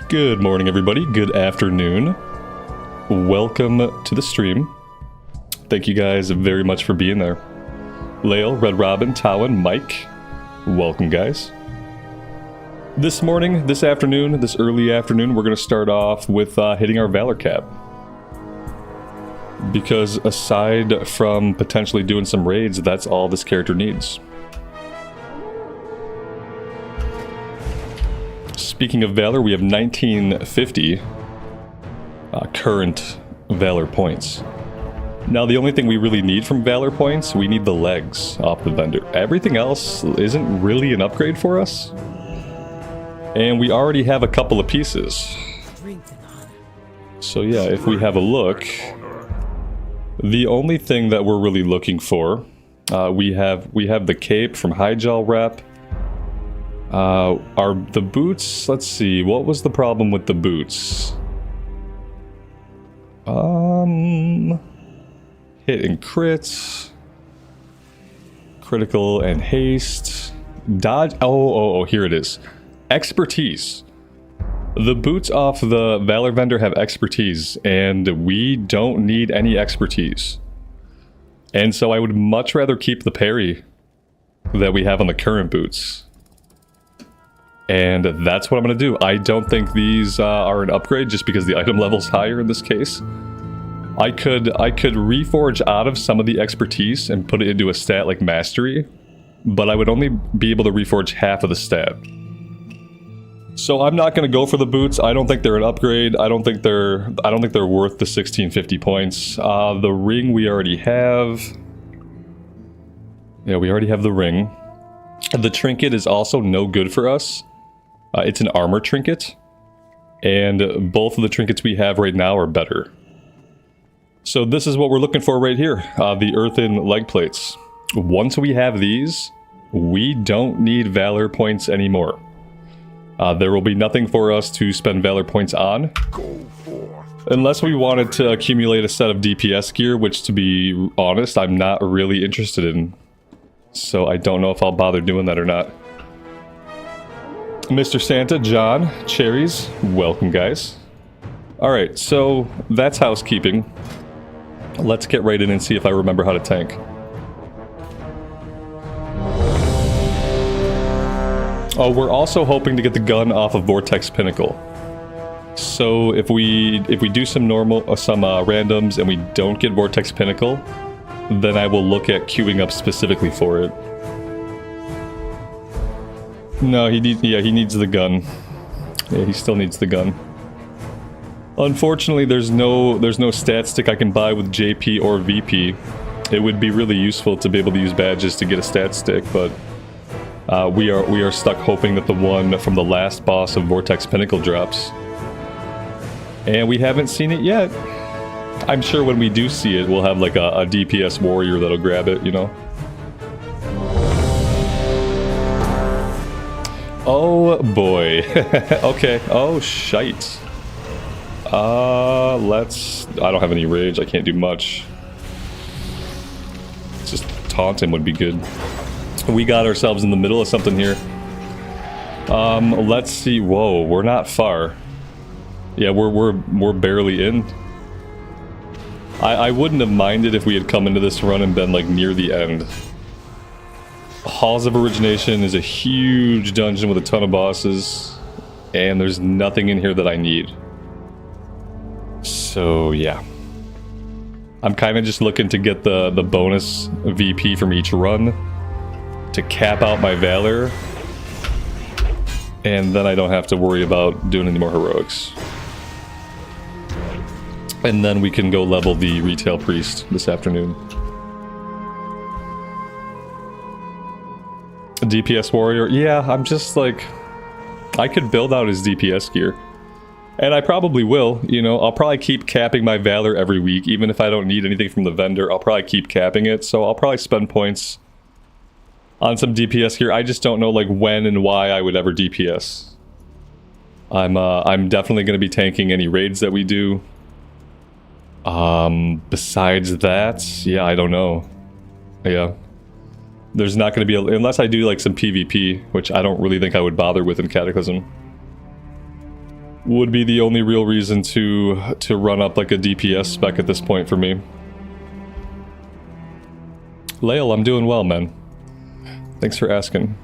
Good morning, everybody. Good afternoon. Welcome to the stream. Thank you guys very much for being there. Lael, Red Robin, Tawin, Mike. Welcome, guys. This morning, this afternoon, this early afternoon, we're going to start off with hitting our Valor cap. Because aside from potentially doing some raids, that's all this character needs. Speaking of Valor, we have 1950 current Valor points. Now, the only thing we really need from Valor points, we need the legs off the vendor. Everything else isn't really an upgrade for us. And we already have a couple of pieces. So yeah, if we have a look, the only thing that we're really looking for, we have the cape from Highjaw Rep. Are the boots, let's see, what was the problem with the boots? Hit and crits, critical and haste, dodge, oh, here it is. Expertise. The boots off the Valor vendor have expertise, and we don't need any expertise. And so I would much rather keep the parry that we have on the current boots. And that's what I'm going to do. I don't think these are an upgrade just because the item level's higher in this case. I could reforge out of some of the expertise and put it into a stat like mastery, but I would only be able to reforge half of the stat. So I'm not going to go for the boots. I don't think they're an upgrade. I don't think they're worth the 1650 points. The ring we already have. Yeah, we already have the ring. The trinket is also no good for us. It's an armor trinket, and both of the trinkets we have right now are better. So this is what we're looking for right here, the earthen leg plates. Once we have these, we don't need Valor points anymore. There will be nothing for us to spend Valor points on. Unless we wanted to accumulate a set of DPS gear, which, to be honest, I'm not really interested in. So I don't know if I'll bother doing that or not. Mr. Santa, John, Cherries, welcome, guys. Alright, so that's housekeeping. Let's get right in and see if I remember how to tank. Oh, we're also hoping to get the gun off of Vortex Pinnacle. So if we do some randoms and we don't get Vortex Pinnacle, then I will look at queuing up specifically for it. No, he needs the gun. Yeah, he still needs the gun. Unfortunately, there's no stat stick I can buy with JP or VP. It would be really useful to be able to use badges to get a stat stick, but we are stuck hoping that the one from the last boss of Vortex Pinnacle drops. And we haven't seen it yet. I'm sure when we do see it, we'll have like a DPS warrior that'll grab it, you know? Oh boy. Okay. Oh shite. I don't have any rage. I can't do much. Just taunt him would be good. We got ourselves in the middle of something here. Let's see. Whoa, we're not far. Yeah, we're barely in. I wouldn't have minded if we had come into this run and been like near the end. Halls of Origination is a huge dungeon with a ton of bosses, and there's nothing in here that I need. So yeah. I'm kind of just looking to get the bonus VP from each run to cap out my Valor, and then I don't have to worry about doing any more heroics. And then we can go level the Retail Priest this afternoon. A DPS warrior? Yeah, I'm just like... I could build out his DPS gear. And I probably will, you know, I'll probably keep capping my Valor every week, even if I don't need anything from the vendor, I'll probably keep capping it, so I'll probably spend points on some DPS gear. I just don't know, like, when and why I would ever DPS. I'm definitely going to be tanking any raids that we do. Besides that, yeah, I don't know. Yeah. There's not going to be, unless I do like some PvP, which I don't really think I would bother with in Cataclysm. would be the only real reason to run up like a DPS spec at this point for me. Lael, I'm doing well, man. Thanks for asking.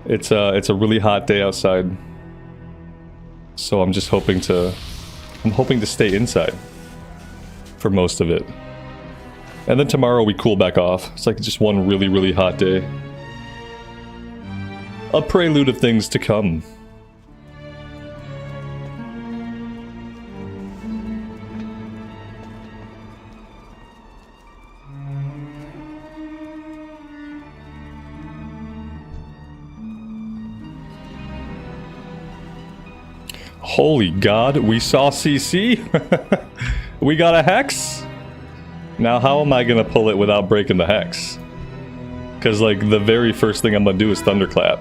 It's a really hot day outside, so I'm just hoping to stay inside for most of it, and then tomorrow we cool back off. It's like just one really, really hot day. A prelude of things to come. Holy God, we saw CC? We got a hex? Now how am I gonna pull it without breaking the hex? Because like the very first thing I'm gonna do is Thunderclap.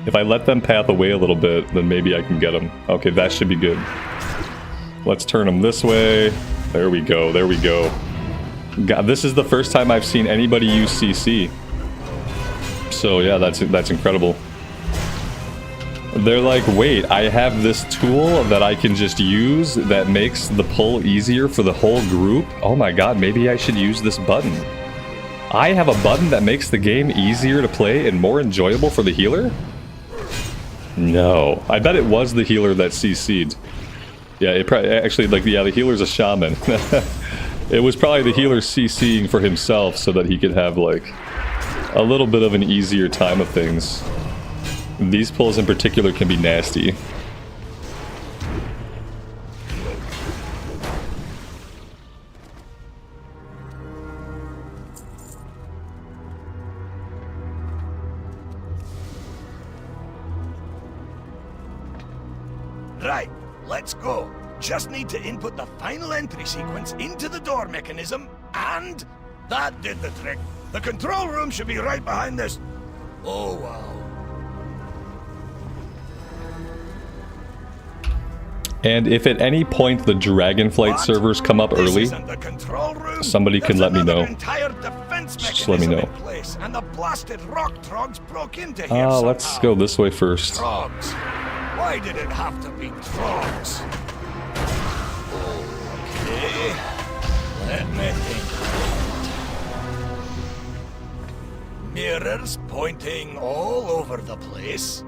If I let them path away a little bit, then maybe I can get them. Okay, that should be good. Let's turn them this way. There we go, there we go. God, this is the first time I've seen anybody use CC. So yeah, that's incredible. They're like, wait, I have this tool that I can just use that makes the pull easier for the whole group? Oh my God, maybe I should use this button. I have a button that makes the game easier to play and more enjoyable for the healer? No. I bet it was the healer that CC'd. Yeah, it probably, actually, like, yeah, the healer's a shaman. It was probably the healer CCing for himself so that he could have, like, a little bit of an easier time of things. These pulls in particular can be nasty. Right, let's go. Just need to input the final entry sequence into the door mechanism, and that did the trick. The control room should be right behind this. Oh, wow. And if at any point the Dragonflight servers come up early, somebody can let me know. Just let me know. And the blasted rock trogs broke into here somehow. Let's go this way first. Trogs. Why did it have to be trogs? Okay. Let me think. Mirrors pointing all over the place.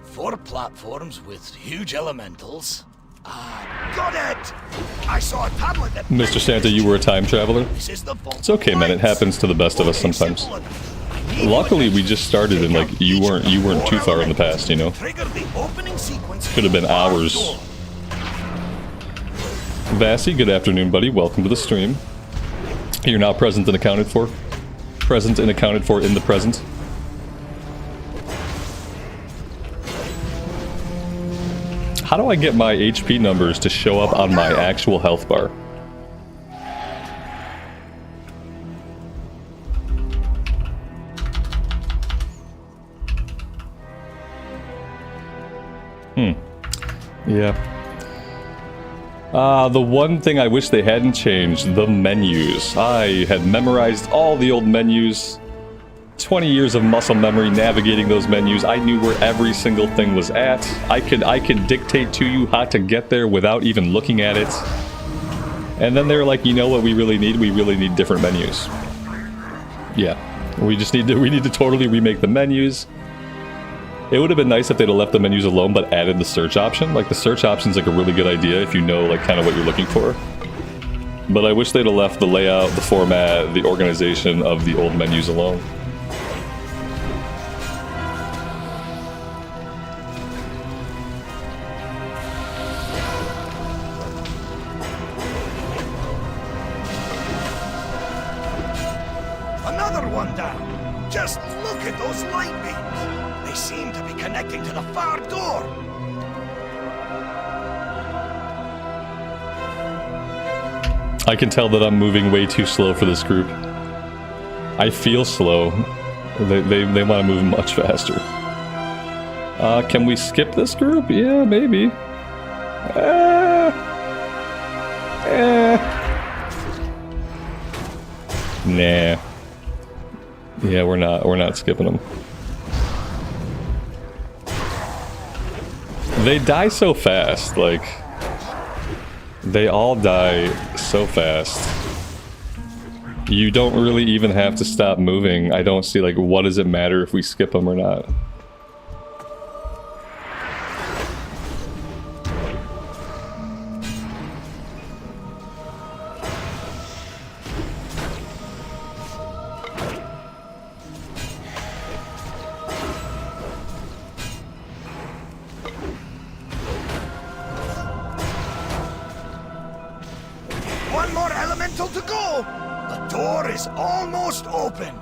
4 platforms with huge elementals. Ah, got it! I saw a tablet that... Mr. Santa, you were a time traveler? It's okay, man. It happens to the best of us sometimes. Luckily, we just started and, like, you weren't too far in the past, you know? Could have been hours. Vassy, good afternoon, buddy. Welcome to the stream. You're now present and accounted for. Present and accounted for in the present. How do I get my HP numbers to show up on my actual health bar? Yeah. The one thing I wish they hadn't changed, the menus. I had memorized all the old menus. 20 years of muscle memory navigating those menus. I knew where every single thing was at. I could dictate to you how to get there without even looking at it. And then they were like, you know what we really need? We really need different menus. Yeah. We need to totally remake the menus. It would have been nice if they'd have left the menus alone but added the search option. Like, the search option's like a really good idea if you know, like, kind of what you're looking for. But I wish they'd have left the layout, the format, the organization of the old menus alone. Another one down. Just look at those light beams. They seem to be connecting to the far door. I can tell that I'm moving way too slow for this group. I feel slow. They want to move much faster. Can we skip this group? Yeah, maybe. Nah. Yeah, we're not skipping them. They die so fast, like... They all die so fast. You don't really even have to stop moving. I don't see, like, what does it matter if we skip them or not? One more elemental to go! The door is almost open!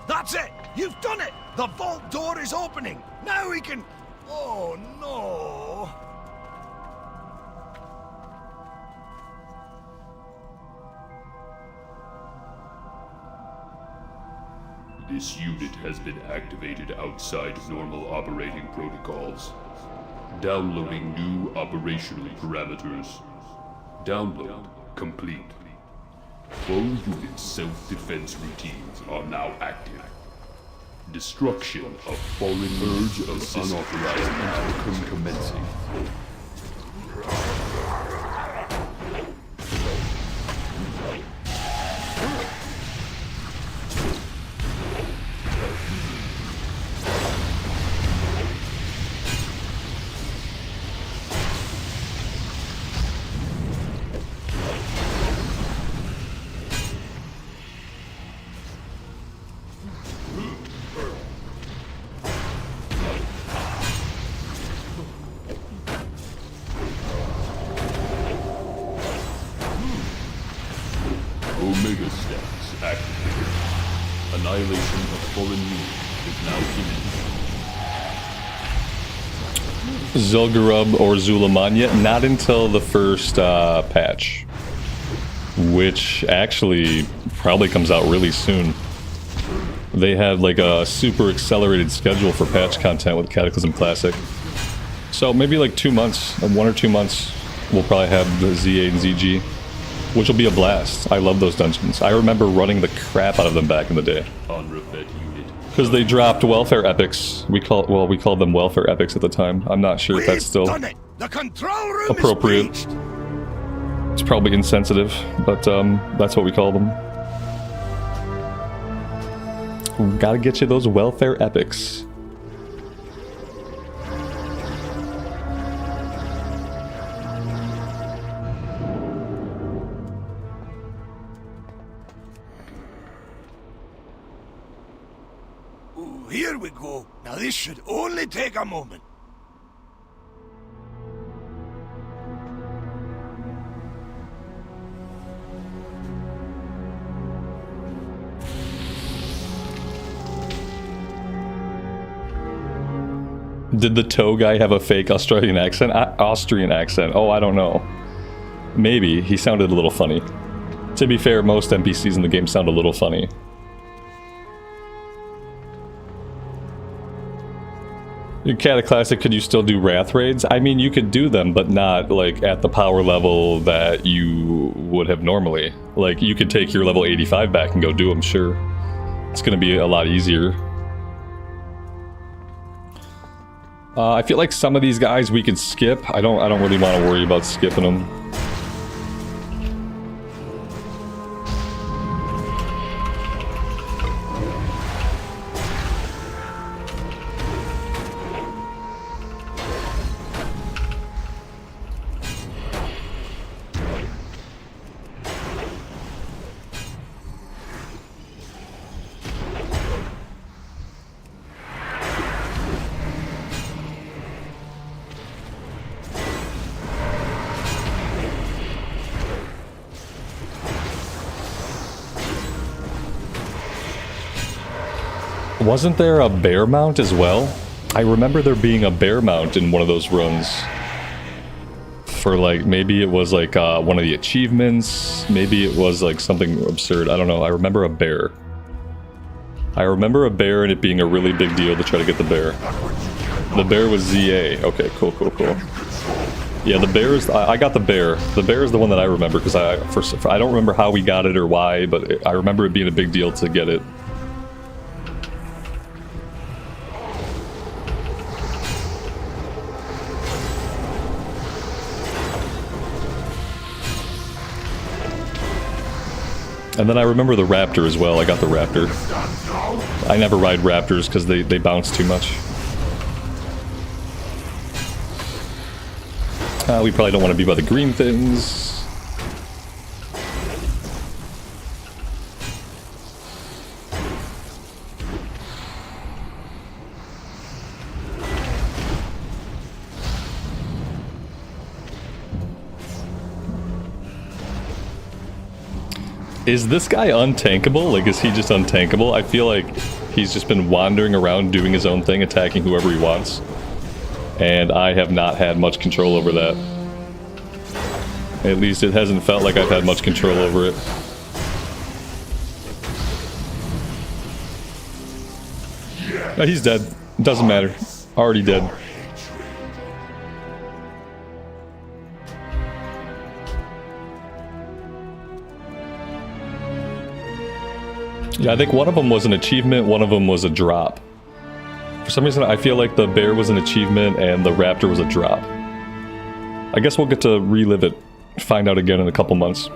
That's it! You've done it! The vault door is opening! Now we can... Oh no! This unit has been activated outside normal operating protocols. Downloading new operational parameters. Download complete. Full unit self-defense routines are now active. Destruction of fallen urge of unauthorized outcome commencing. Omega stacks activated. Annihilation of fallen unit is now imminent. Zul'Gurub or Zulamanya, not until the first patch. Which actually probably comes out really soon. They have like a super accelerated schedule for patch content with Cataclysm Classic. So maybe like 2 months, 1 or 2 months, we'll probably have the Z8 and ZG. Which will be a blast. I love those dungeons. I remember running the crap out of them back in the day. Because they dropped welfare epics. We called them welfare epics at the time. I'm not sure if that's still appropriate. It's probably insensitive, but that's what we call them. Gotta get you those welfare epics. Here we go. Now this should only take a moment. Did the toe guy have a fake Australian accent? Austrian accent? Oh, I don't know. Maybe. He sounded a little funny. To be fair, most NPCs in the game sound a little funny. In Cataclysm, could you still do Wrath raids? I mean, you could do them, but not, like, at the power level that you would have normally. Like, you could take your level 85 back and go do them, sure. It's gonna be a lot easier. I feel like some of these guys we could skip. I don't really want to worry about skipping them. Wasn't there a bear mount as well? I remember there being a bear mount in one of those runs. For like, maybe it was like one of the achievements. Maybe it was like something absurd. I don't know. I remember a bear. I remember a bear and it being a really big deal to try to get the bear. The bear was ZA. Okay, cool, cool, cool. Yeah, the bear is... I got the bear. The bear is the one that I remember because I don't remember how we got it or why, but I remember it being a big deal to get it. And then I remember the raptor as well. I got the raptor. I never ride raptors because they bounce too much. We probably don't want to be by the green things. Is this guy untankable? Like, is he just untankable? I feel like he's just been wandering around doing his own thing, attacking whoever he wants. And I have not had much control over that. At least it hasn't felt like I've had much control over it. Oh, he's dead. Doesn't matter. Already dead. Yeah, I think one of them was an achievement, one of them was a drop. For some reason, I feel like the bear was an achievement and the raptor was a drop. I guess we'll get to relive it, find out again in a couple months.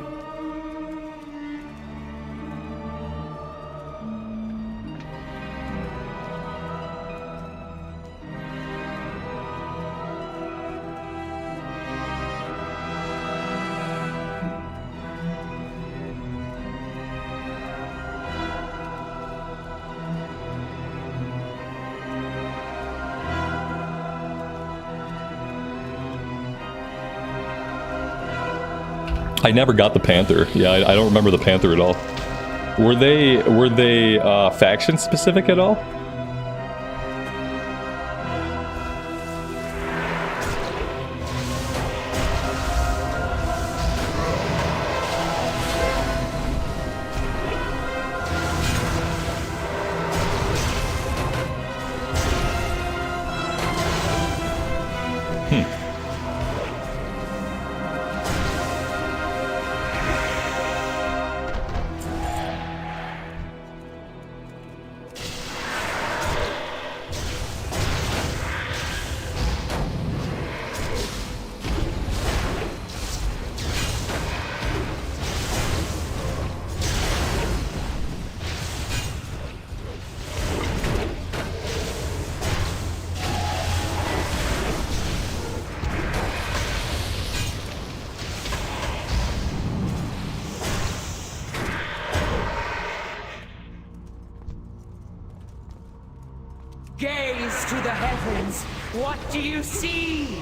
I never got the Panther. Yeah, I don't remember the Panther at all. Were they faction specific at all? Gaze to the heavens. What do you see?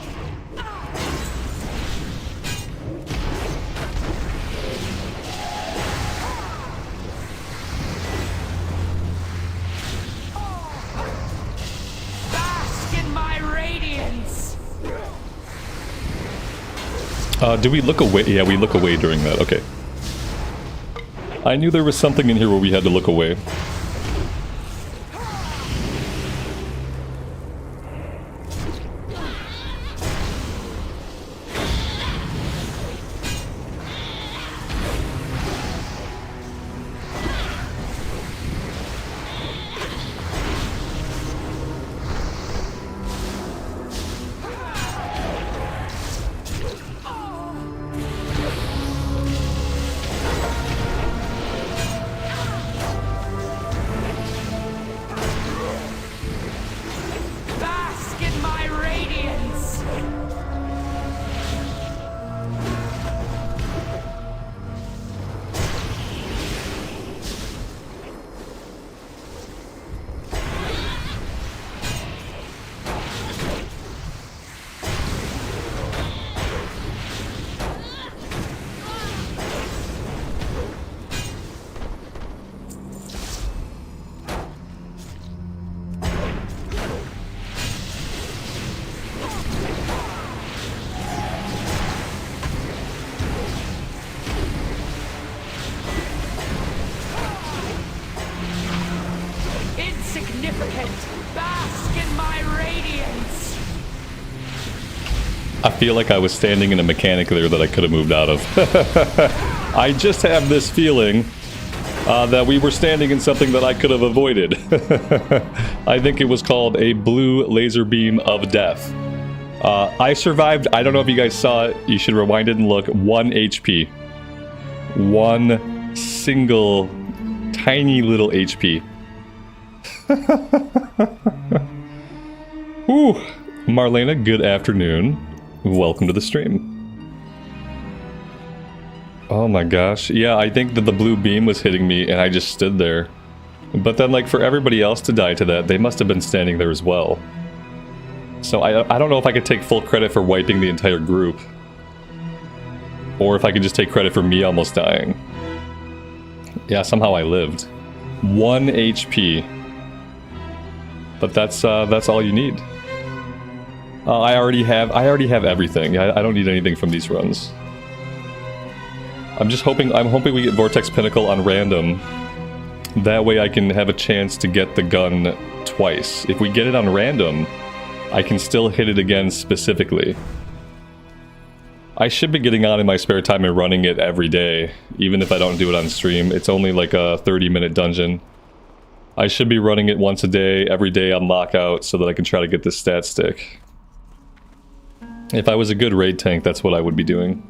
Bask in my radiance. Do we look away? Yeah, we look away during that. Okay. I knew there was something in here where we had to look away. I feel like I was standing in a mechanic there that I could have moved out of. I just have this feeling that we were standing in something that I could have avoided. I think it was called a blue laser beam of death. I survived. I don't know if you guys saw it. You should rewind it and look. 1 HP. One single tiny little HP. Whew. Marlena, good afternoon. Welcome to the stream. Oh my gosh. Yeah, I think that the blue beam was hitting me and I just stood there. But then, like, for everybody else to die to that, they must have been standing there as well. So I don't know if I could take full credit for wiping the entire group. Or if I could just take credit for me almost dying. Yeah, somehow I lived. 1 HP. But that's all you need. I already have everything. I don't need anything from these runs. I'm hoping we get Vortex Pinnacle on random. That way I can have a chance to get the gun twice. If we get it on random, I can still hit it again specifically. I should be getting on in my spare time and running it every day, even if I don't do it on stream. It's only like a 30-minute dungeon. I should be running it once a day, every day on lockout, so that I can try to get this stat stick. If I was a good raid tank, that's what I would be doing.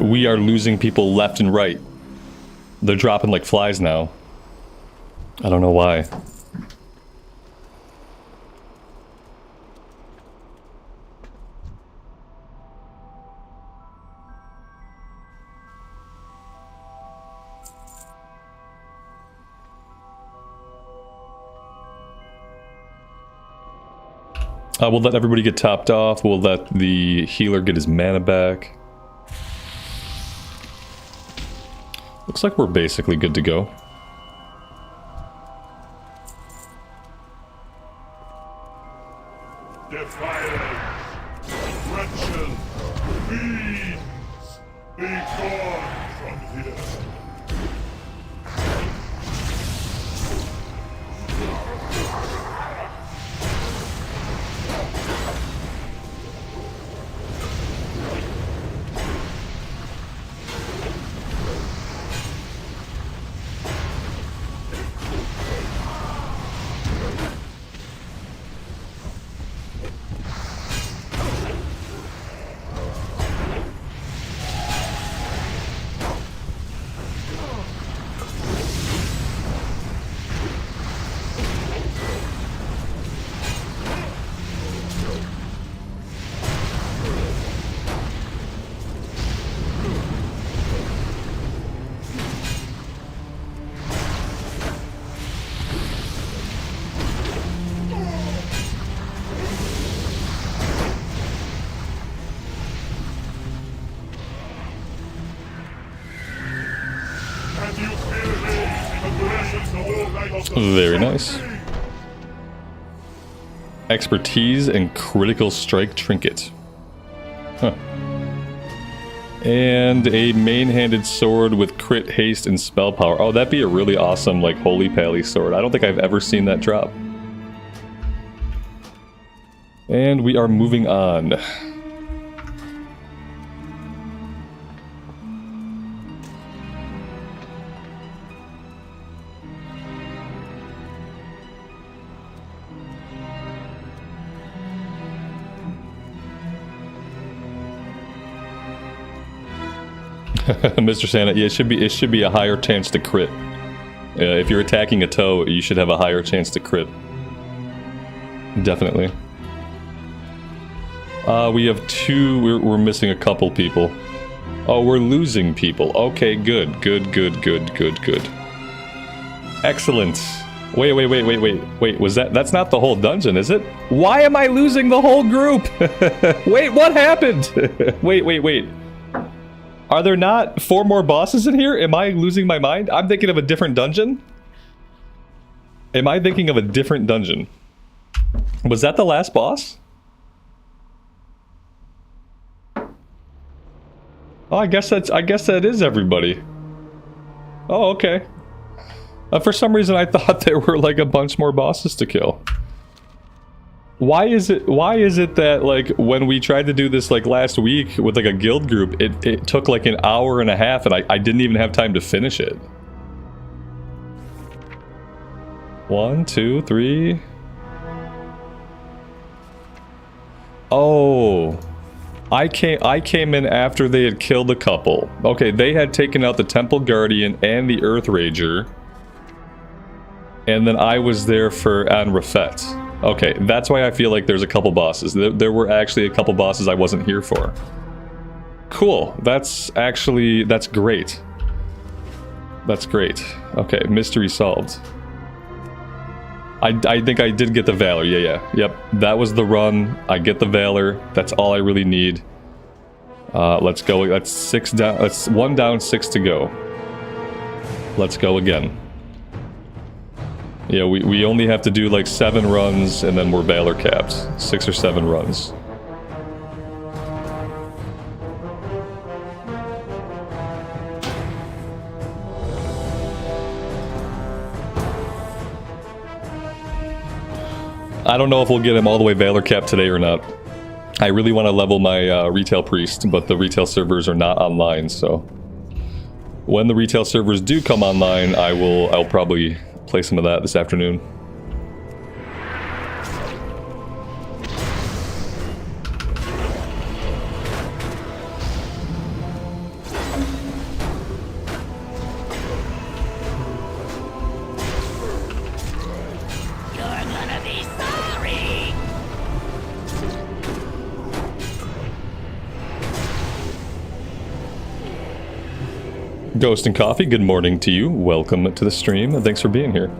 We are losing people left and right. They're dropping like flies now. I don't know why. We'll let everybody get topped off. We'll let the healer get his mana back. Looks like we're basically good to go. Defiance, wretched, fiends, be gone from here. Very nice. Expertise and critical strike trinket. Huh. And a main-handed sword with crit haste and spell power. Oh, that'd be a really awesome, like, holy pally sword. I don't think I've ever seen that drop. And we are moving on. Mr. Santa, yeah, it should be a higher chance to crit. If you're attacking a toe, you should have a higher chance to crit. Definitely. We have two. We're missing a couple people. Oh, we're losing people. Okay, good. Excellent. Wait, was that's not the whole dungeon, is it? Why am I losing the whole group? Wait, what happened? Wait. Are there not 4 more bosses in here? Am I losing my mind? I'm thinking of a different dungeon? Am I thinking of a different dungeon? Was that the last boss? Oh, I guess that is everybody. Oh, okay. For some reason I thought there were like a bunch more bosses to kill. Why is it that like when we tried to do this like last week with like a guild group, it took like an hour and a half and I didn't even have time to finish it? 1, 2, 3. Oh, I came in after they had killed a couple. Okay, they had taken out the Temple Guardian and the Earth Rager. And then I was there for Anrafet. Okay, that's why I feel like there's a couple bosses. There were actually a couple bosses I wasn't here for. Cool. That's great. That's great. Okay, mystery solved. I think I did get the Valor. Yeah. Yep, that was the run. I get the Valor. That's all I really need. Let's go. That's 6 down. That's 1 down, 6 to go. Let's go again. Yeah, we only have to do like 7 runs and then we're Valor capped. 6 or 7 runs. I don't know if we'll get him all the way Valor capped today or not. I really want to level my retail priest, but the retail servers are not online, so when the retail servers do come online, I'll probably play some of that this afternoon. You're gonna be sorry. Ghost and Coffee, good morning to you. Welcome to the stream, and thanks for being here.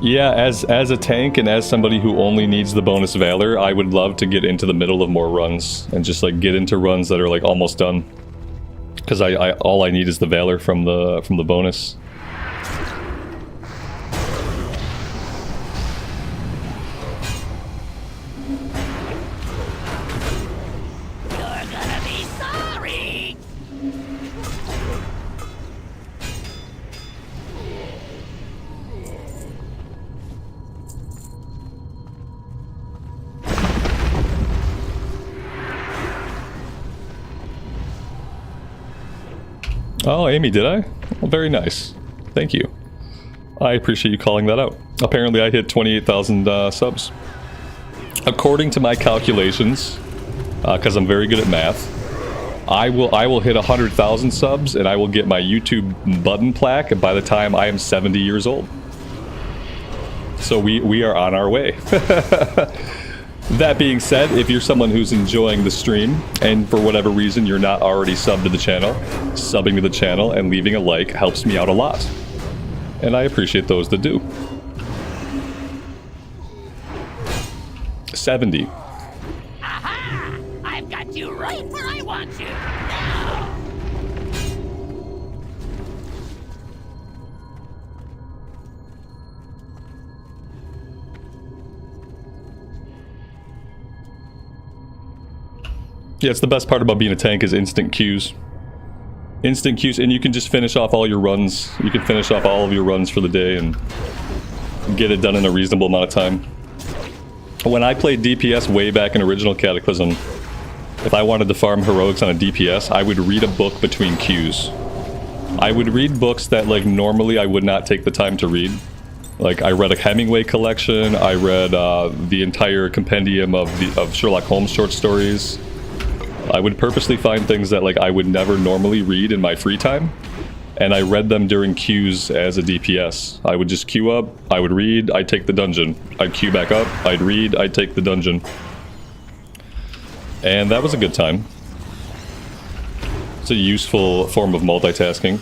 Yeah, as a tank and as somebody who only needs the bonus Valor, I would love to get into the middle of more runs and just like get into runs that are like almost done. Because all I need is the Valor from the bonus. Oh, Amy, did I? Well, very nice. Thank you. I appreciate you calling that out. Apparently I hit 28,000 subs. According to my calculations, because I'm very good at math, I will hit 100,000 subs and I will get my YouTube button plaque by the time I am 70 years old. So we are on our way. That being said, if you're someone who's enjoying the stream, and for whatever reason you're not already subbed to the channel, subbing to the channel and leaving a like helps me out a lot. And I appreciate those that do. 70. Aha! I've got you right where I want you. Now! Yeah, it's the best part about being a tank is instant queues. Instant queues, and you can just finish off all your runs. You can finish off all of your runs for the day and get it done in a reasonable amount of time. When I played DPS way back in original Cataclysm, if I wanted to farm heroics on a DPS, I would read a book between queues. I would read books that like normally I would not take the time to read. Like, I read a Hemingway collection, I read the entire compendium of Sherlock Holmes short stories. I would purposely find things that, like, I would never normally read in my free time, and I read them during queues as a DPS. I would just queue up, I would read, I'd take the dungeon. I'd queue back up, I'd read, I'd take the dungeon. And that was a good time. It's a useful form of multitasking.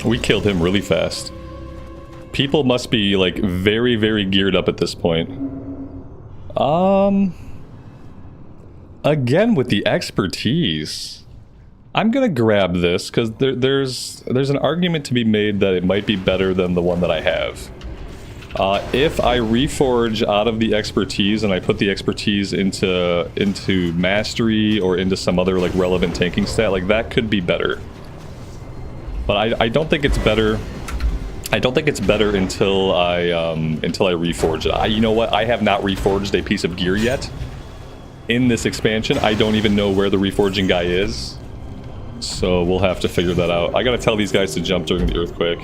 We killed him really fast. People must be, like, very, very geared up at this point. Again with the expertise. I'm gonna grab this, because there's an argument to be made that it might be better than the one that I have. If I reforge out of the expertise and I put the expertise into mastery or into some other, like, relevant tanking stat, like, that could be better. But I don't think it's better. I don't think it's better until I reforge it. You know what? I have not reforged a piece of gear yet in this expansion. I don't even know where the reforging guy is, so we'll have to figure that out. I gotta tell these guys to jump during the earthquake.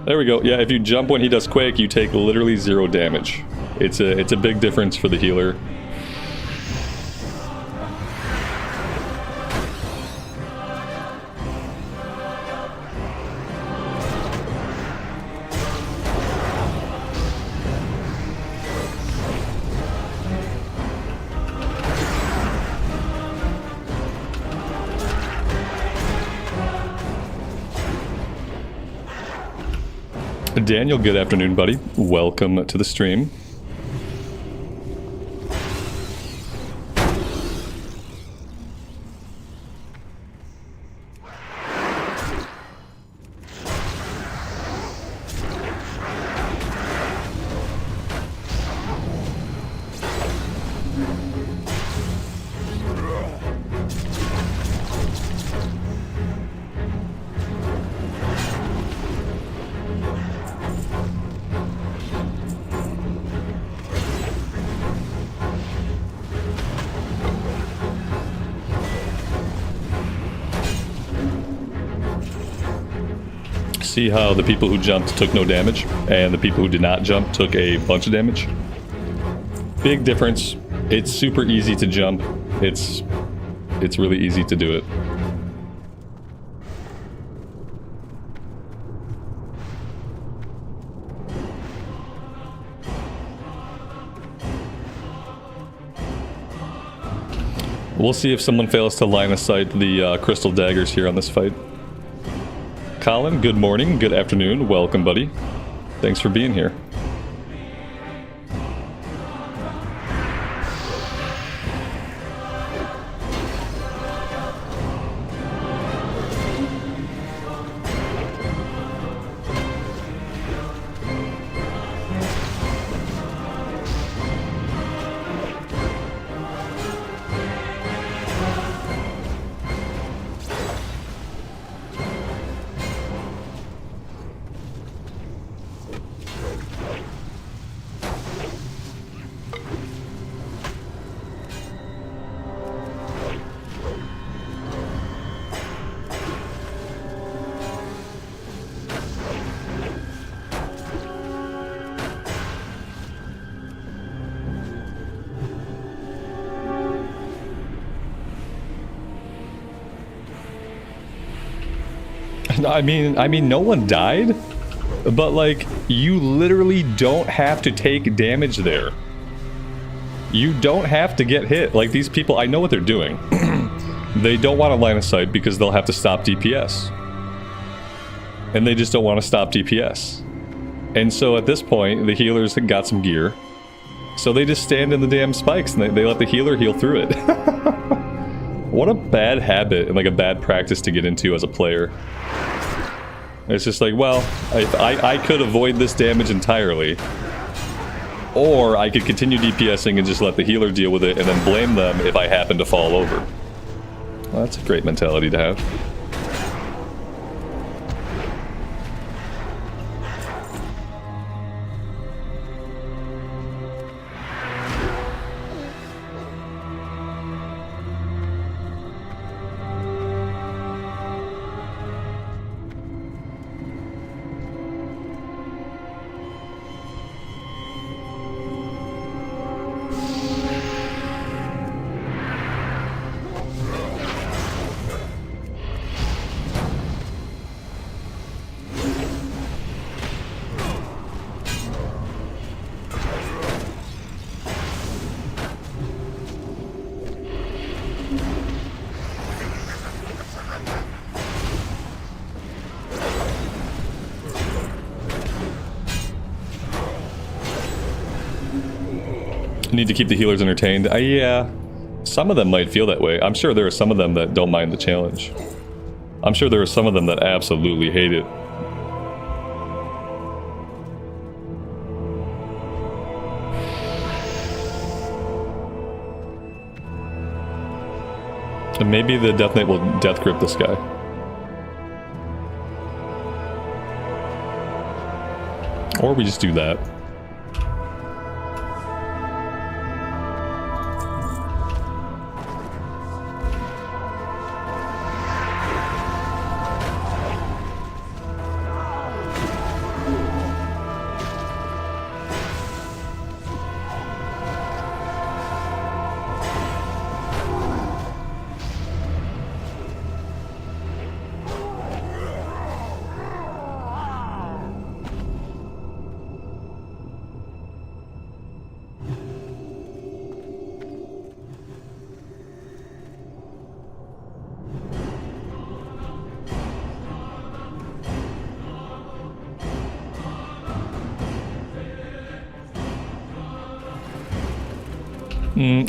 There we go. Yeah, if you jump when he does quake, you take literally 0 damage. It's a big difference for the healer. Daniel, good afternoon, buddy. Welcome to the stream. See how the people who jumped took no damage, and the people who did not jump took a bunch of damage? Big difference. It's super easy to jump. It's really easy to do it. We'll see if someone fails to line of sight the crystal daggers here on this fight. Colin, good morning, good afternoon, welcome, buddy. Thanks for being here. I mean, no one died, but like, you literally don't have to take damage there. You don't have to get hit. Like, these people, I know what they're doing. They don't want to line of sight because they'll have to stop DPS. And they just don't want to stop DPS. And so at this point, the healers got some gear. So they just stand in the damn spikes and they let the healer heal through it. What a bad habit and like a bad practice to get into as a player. It's just like, well, I could avoid this damage entirely. Or I could continue DPSing and just let the healer deal with it and then blame them if I happen to fall over. Well, that's a great mentality to have. Need to keep the healers entertained. Yeah, some of them might feel that way. I'm sure there are some of them that don't mind the challenge. I'm sure there are some of them that absolutely hate it. And maybe the Death Knight will death grip this guy. Or we just do that.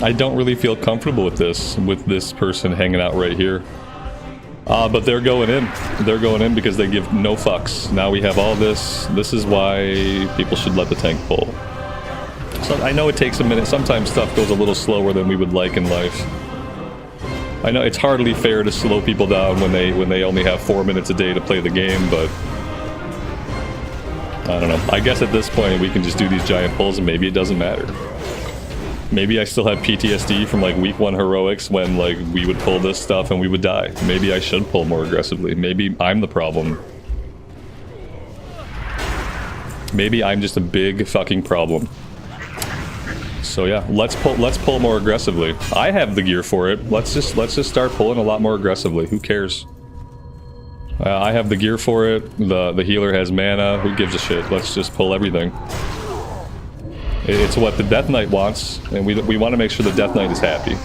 I don't really feel comfortable with this person hanging out right here. But they're going in. They're going in because they give no fucks. Now we have all this. This is why people should let the tank pull. So I know it takes a minute. Sometimes stuff goes a little slower than we would like in life. I know it's hardly fair to slow people down when they only have 4 minutes a day to play the game, but I don't know. I guess at this point we can just do these giant pulls and maybe it doesn't matter. Maybe I still have PTSD from like week 1 heroics when like we would pull this stuff and we would die. Maybe I should pull more aggressively. Maybe I'm the problem. Maybe I'm just a big fucking problem. So yeah, let's pull more aggressively. I have the gear for it. Let's just start pulling a lot more aggressively. Who cares? I have the gear for it. The healer has mana. Who gives a shit? Let's just pull everything. It's what the Death Knight wants, and we want to make sure the Death Knight is happy.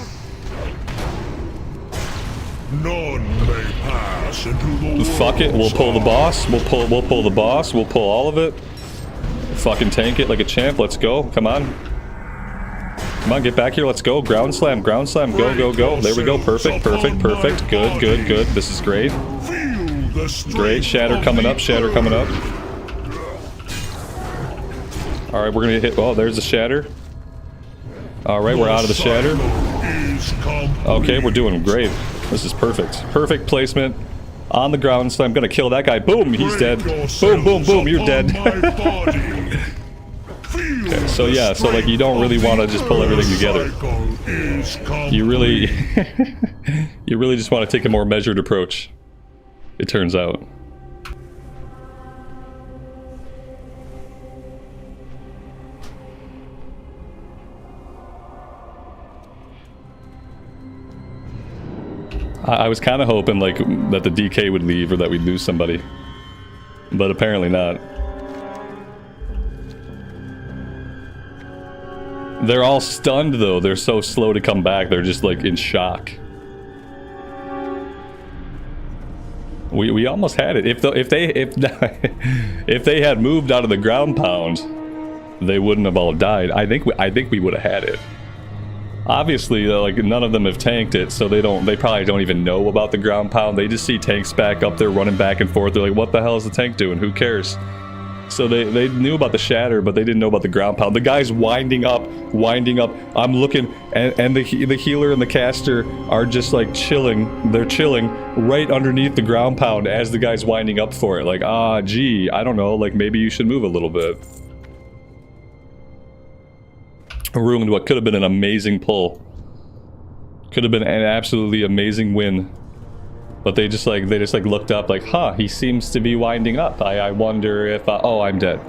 None may pass into the Fuck it, we'll pull the boss. We'll pull the boss. We'll pull all of it. Fucking tank it like a champ. Let's go. Come on. Come on, get back here. Let's go. Ground slam. Ground slam. Go, go, go. There we go. Perfect, perfect, perfect. Good, good, good. This is great. Great. Shatter coming up. Shatter coming up. Alright, we're gonna hit... Oh, there's the shatter. Alright, we're out of the shatter. Okay, we're doing great. This is perfect. Perfect placement. On the ground, so I'm gonna kill that guy. Boom, he's dead. Boom, boom, boom, you're dead. Okay, so yeah, so like you don't really want to just pull everything together. You really... you really just want to take a more measured approach. It turns out. I was kind of hoping like that the DK would leave or that we'd lose somebody, but apparently not. They're all stunned though. They're so slow to come back. They're just like in shock. We almost had it. If they had moved out of the ground pound, they wouldn't have all died. I think we would have had it. Obviously, like, none of them have tanked it, so they probably don't even know about the ground pound. They just see tanks back up there running back and forth. They're like, what the hell is the tank doing? Who cares? So they knew about the shatter, but they didn't know about the ground pound. The guy's winding up. I'm looking, and the healer and the caster are just like chilling. They're chilling right underneath the ground pound as the guy's winding up for it. Like, gee, I don't know, like maybe you should move a little bit. Ruined what could have been an amazing pull. Could have been an absolutely amazing win. But they just looked up like, huh, he seems to be winding up. I wonder if, oh, I'm dead.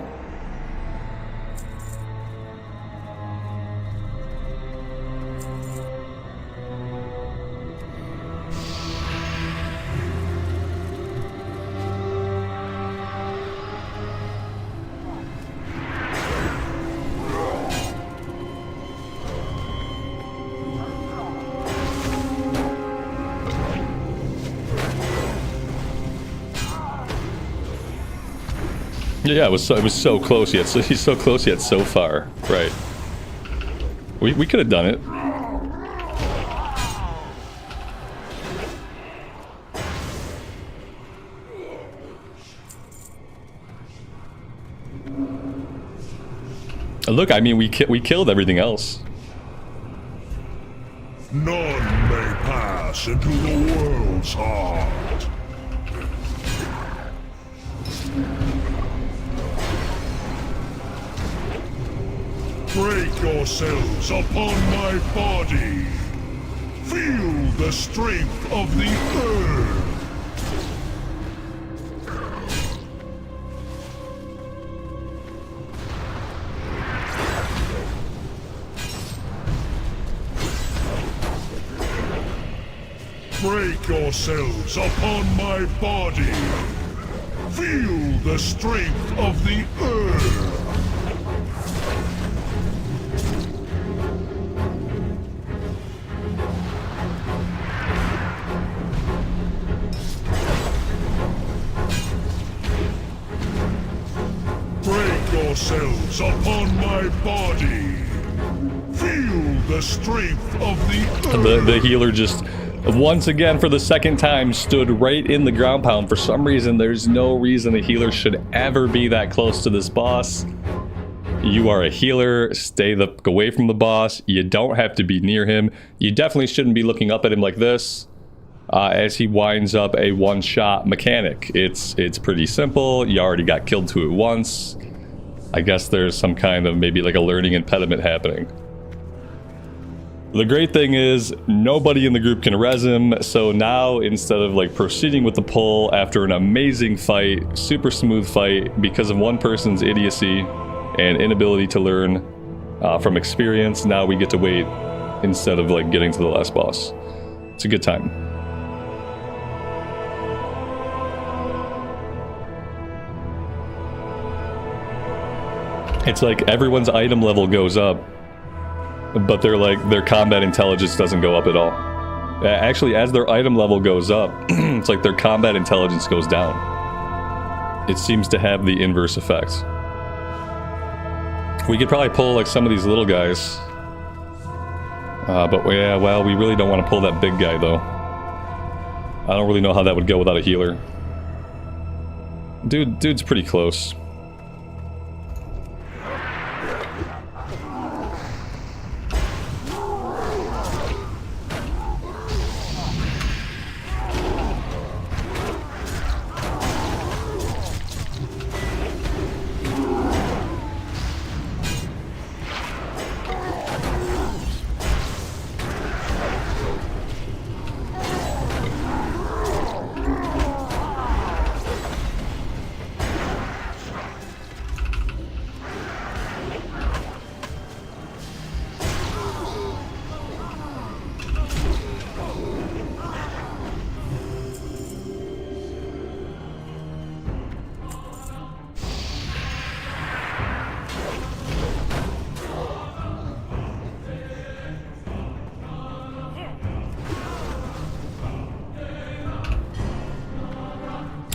Yeah, it was so close yet. So he's so close yet so far. Right. We could have done it. Look, I mean, we killed everything else. None may pass into the world's heart. Break yourselves upon my body. Feel the strength of the earth. Break yourselves upon my body. Feel the strength of the earth. Yourselves upon my body. Feel the strength of the earth. The healer just, once again for the second time, stood right in the ground pound. For some reason, there's no reason the healer should ever be that close to this boss. You are a healer. Stay away from the boss. You don't have to be near him. You definitely shouldn't be looking up at him like this. As he winds up a one-shot mechanic. It's pretty simple. You already got killed to it once. I guess there's some kind of maybe like a learning impediment happening. The great thing is nobody in the group can res him, so now instead of like proceeding with the pull after an amazing fight, super smooth fight, because of one person's idiocy and inability to learn from experience, now we get to wait instead of like getting to the last boss. It's a good time. It's like everyone's item level goes up, but their combat intelligence doesn't go up at all. Actually, as their item level goes up, it's like their combat intelligence goes down. It seems to have the inverse effect. We could probably pull like some of these little guys. But yeah, well, we really don't want to pull that big guy though. I don't really know how that would go without a healer. Dude's pretty close.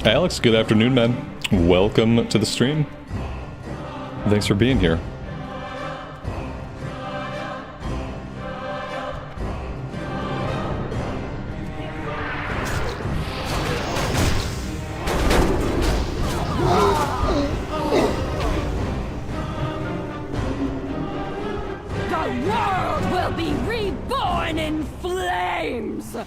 Alex, good afternoon, man. Welcome to the stream. Thanks for being here. fools!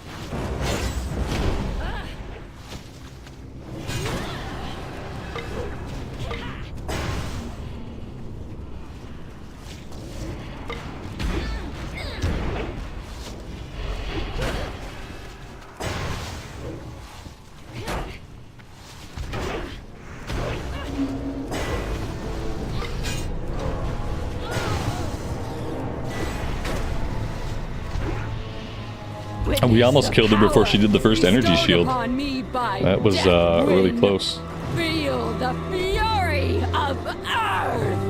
We almost killed her before she did the first energy shield. That was really close. Feel the fury of Earth!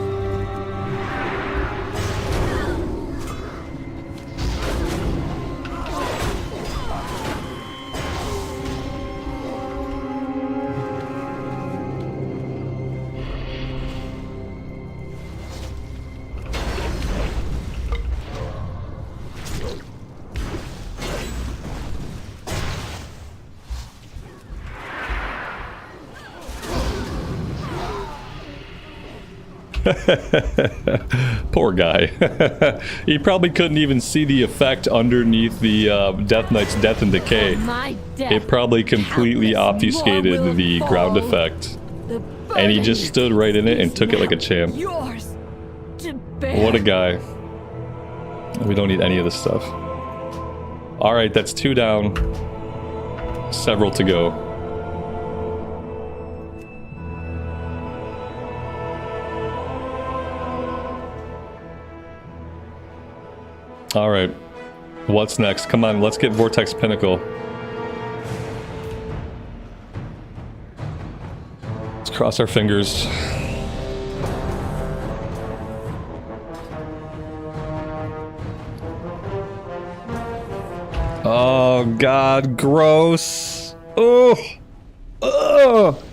Poor guy. He probably couldn't even see the effect underneath the Death Knight's Death and Decay. It probably completely obfuscated the ground effect. And he just stood right in it and took it like a champ. What a guy. We don't need any of this stuff. Alright, that's 2 down. Several to go. Alright. What's next? Come on, let's get Vortex Pinnacle. Let's cross our fingers. Oh god, gross. Oh. Ugh.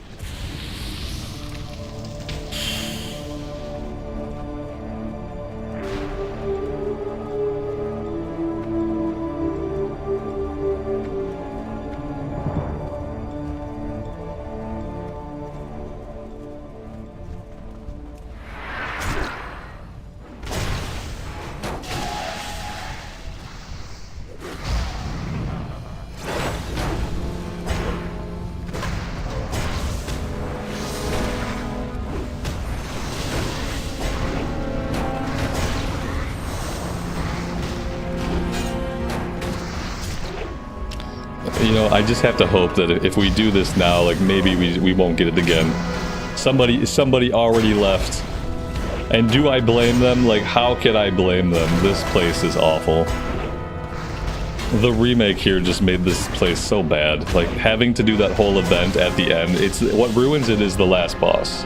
You know, I just have to hope that if we do this now, like, maybe we won't get it again. Somebody already left. And do I blame them? Like, how can I blame them? This place is awful. The remake here just made this place so bad. Like, having to do that whole event at the end, it's what ruins it is the last boss.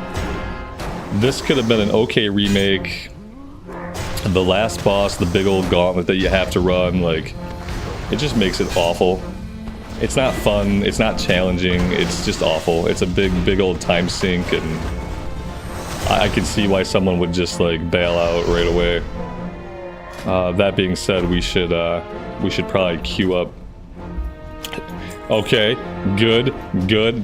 This could have been an okay remake. The last boss, the big old gauntlet that you have to run, like, it just makes it awful. It's not fun, it's not challenging, it's just awful. It's a big old time sink, and I can see why someone would just, like, bail out right away. That being said, we should probably queue up. Okay, good.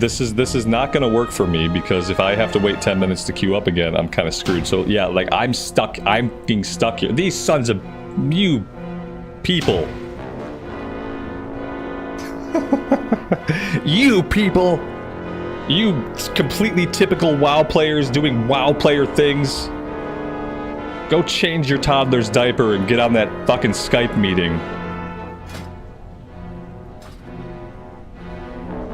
This is not gonna work for me, because if I have to wait 10 minutes to queue up again, I'm kind of screwed. So yeah, like, I'm being stuck here. These sons of you people. You people! You completely typical WoW players doing WoW player things. Go change your toddler's diaper and get on that fucking Skype meeting.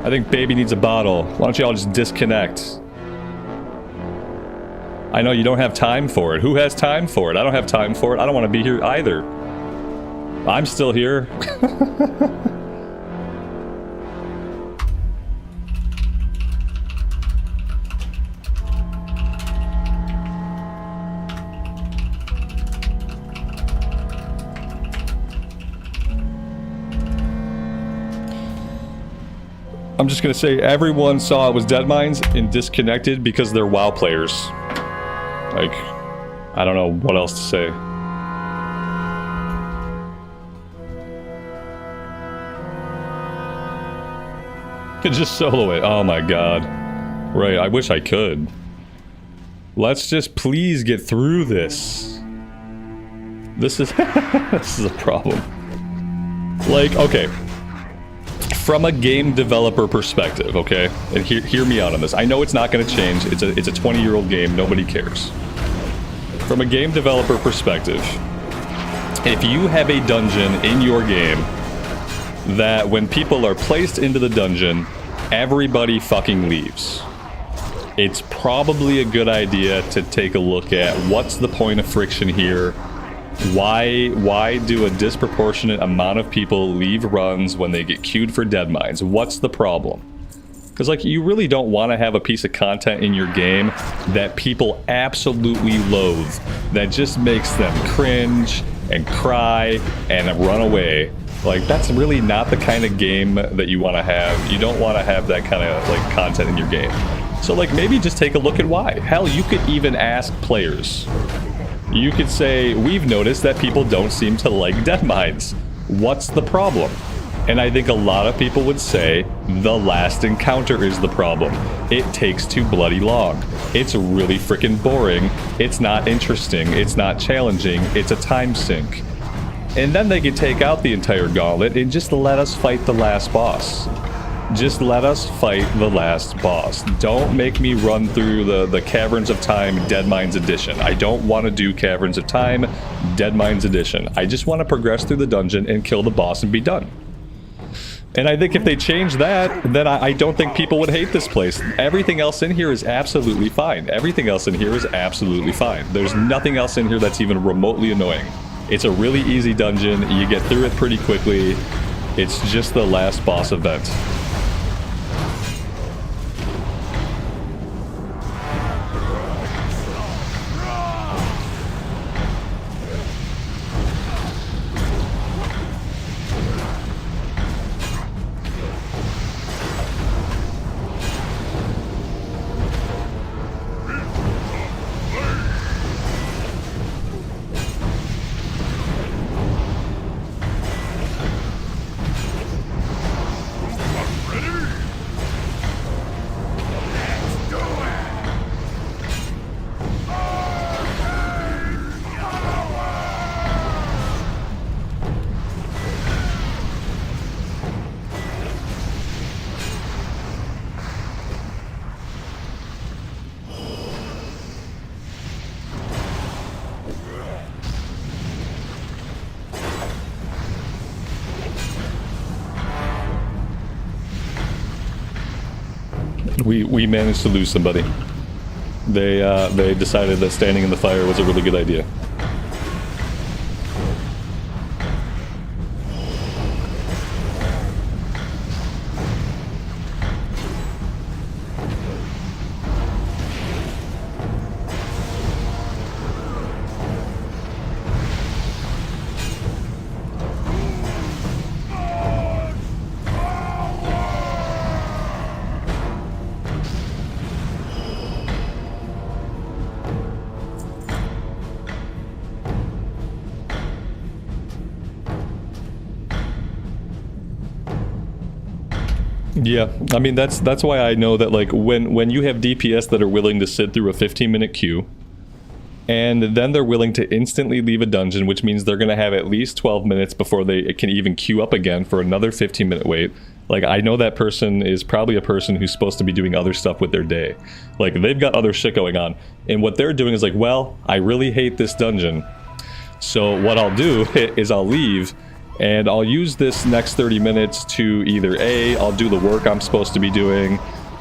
I think baby needs a bottle. Why don't you all just disconnect? I know you don't have time for it. Who has time for it? I don't have time for it. I don't want to be here either. I'm still here. I'm just gonna say everyone saw it was Deadmines and disconnected because they're WoW players. Like, I don't know what else to say. Could just solo it. Oh my god. Right, I wish I could. Let's just please get through this. This is this is a problem. Like, okay. from a game developer perspective, okay, and hear me out on this. I know it's not going to change. It's a 20-year-old game. Nobody cares. From a game developer perspective, if you have a dungeon in your game that when people are placed into the dungeon, everybody fucking leaves, it's probably a good idea to take a look at what's the point of friction here. Why do a disproportionate amount of people leave runs when they get queued for Deadmines? What's the problem? Because, like, you really don't want to have a piece of content in your game that people absolutely loathe, that just makes them cringe and cry and run away. Like, that's really not the kind of game that you want to have. You don't want to have that kind of, like, content in your game. So, like, maybe just take a look at why. Hell, you could even ask players. You could say, we've noticed that people don't seem to like Deadmines. What's the problem? And I think a lot of people would say, the last encounter is the problem. It takes too bloody long. It's really freaking boring. It's not interesting. It's not challenging. It's a time sink. And then they could take out the entire gauntlet and just let us fight the last boss. Just let us fight the last boss. Don't make me run through the Caverns of Time Deadmines Edition. I don't want to do Caverns of Time Deadmines Edition. I just want to progress through the dungeon and kill the boss and be done. And I think if they change that, then I don't think people would hate this place. Everything else in here is absolutely fine. Everything else in here is absolutely fine. There's nothing else in here that's even remotely annoying. It's a really easy dungeon. You get through it pretty quickly. It's just the last boss event. We managed to lose somebody. They decided that standing in the fire was a really good idea. Yeah, I mean that's why I know that, like, when you have DPS that are willing to sit through a 15-minute queue, and then they're willing to instantly leave a dungeon, which means they're going to have at least 12 minutes before they can even queue up again for another 15-minute wait. Like, I know that person is probably a person who's supposed to be doing other stuff with their day. Like, they've got other shit going on, and what they're doing is like, well, I really hate this dungeon, so what I'll do is I'll leave, and I'll use this next 30 minutes to either A, I'll do the work I'm supposed to be doing,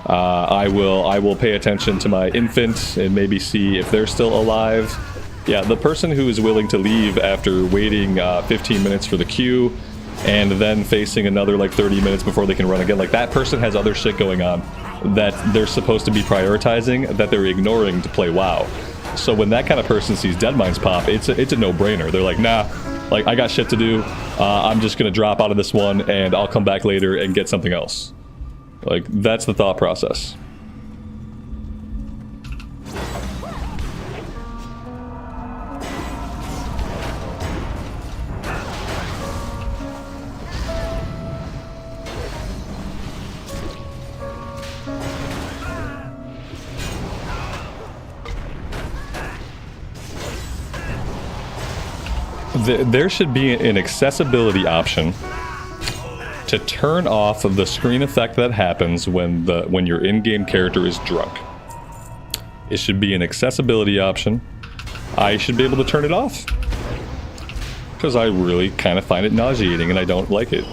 I will pay attention to my infant and maybe see if they're still alive. Yeah, the person who is willing to leave after waiting 15 minutes for the queue and then facing another like 30 minutes before they can run again, like, that person has other shit going on that they're supposed to be prioritizing that they're ignoring to play WoW. So when that kind of person sees Deadmines pop, it's a no-brainer. They're like, nah, like, I got shit to do. I'm just gonna drop out of this one and I'll come back later and get something else. Like, that's the thought process. There should be an accessibility option to turn off the screen effect that happens when your in-game character is drunk. It should be an accessibility option. I should be able to turn it off, because I really kind of find it nauseating and I don't like it.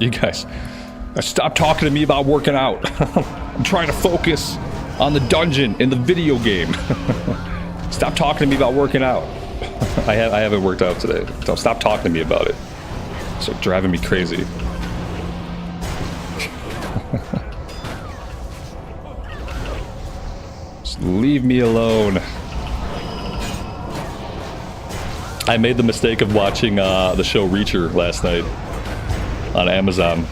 You guys, stop talking to me about working out. I'm trying to focus on the dungeon in the video game. Stop talking to me about working out. I haven't worked out today. Don't stop talking to me about it. It's like driving me crazy. Just leave me alone. I made the mistake of watching the show Reacher last night on Amazon,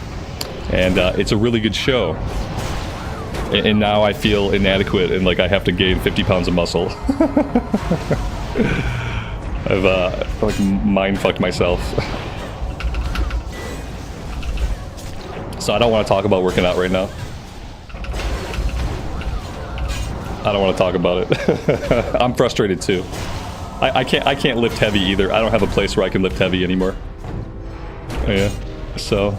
and it's a really good show. And now I feel inadequate and like I have to gain 50 pounds of muscle. I've like mind fucked myself. So I don't want to talk about working out right now. I don't want to talk about it. I'm frustrated too. I can't lift heavy either. I don't have a place where I can lift heavy anymore. Yeah. So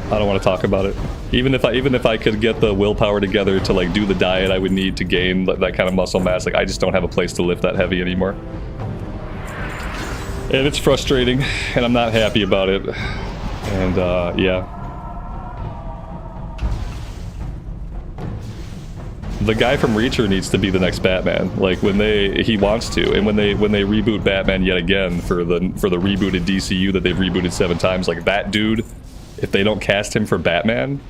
I don't want to talk about it. Even if I could get the willpower together to like do the diet I would need to gain that kind of muscle mass, like I just don't have a place to lift that heavy anymore. And it's frustrating, and I'm not happy about it. And yeah. The guy from Reacher needs to be the next Batman. Like he wants to, and when they reboot Batman yet again for the rebooted DCU that they've rebooted 7 times, like that dude, if they don't cast him for Batman,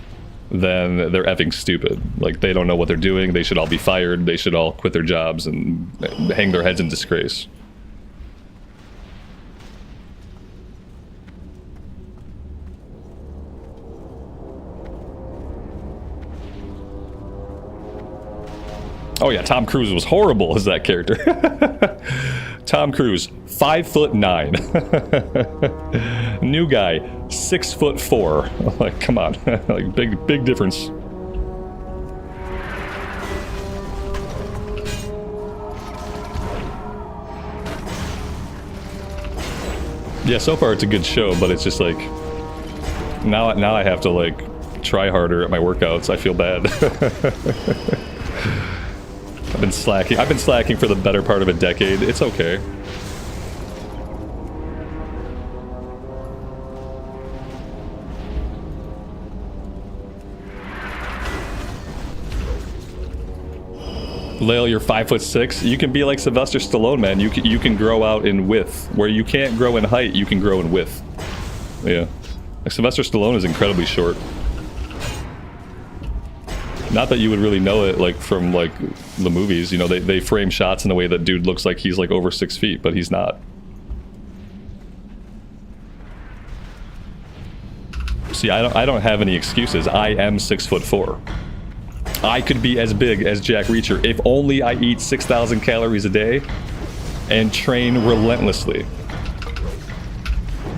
then they're effing stupid. Like they don't know what they're doing. They should all be fired. They should all quit their jobs and hang their heads in disgrace. Oh yeah, Tom Cruise was horrible as that character. Tom Cruise, 5'9". New guy, 6'4". Like, come on, like big difference. Yeah, so far it's a good show, but it's just like now I have to like try harder at my workouts. I feel bad. I've been slacking for the better part of a decade. It's okay. Lael, you're 5'6". You can be like Sylvester Stallone, man. You can grow out in width. Where you can't grow in height, you can grow in width. Yeah. Like Sylvester Stallone is incredibly short. Not that you would really know it, like, from, like, the movies. You know, they frame shots in a way that dude looks like he's, like, over 6 feet, but he's not. See, I don't have any excuses. I am 6'4". I could be as big as Jack Reacher if only I eat 6,000 calories a day and train relentlessly.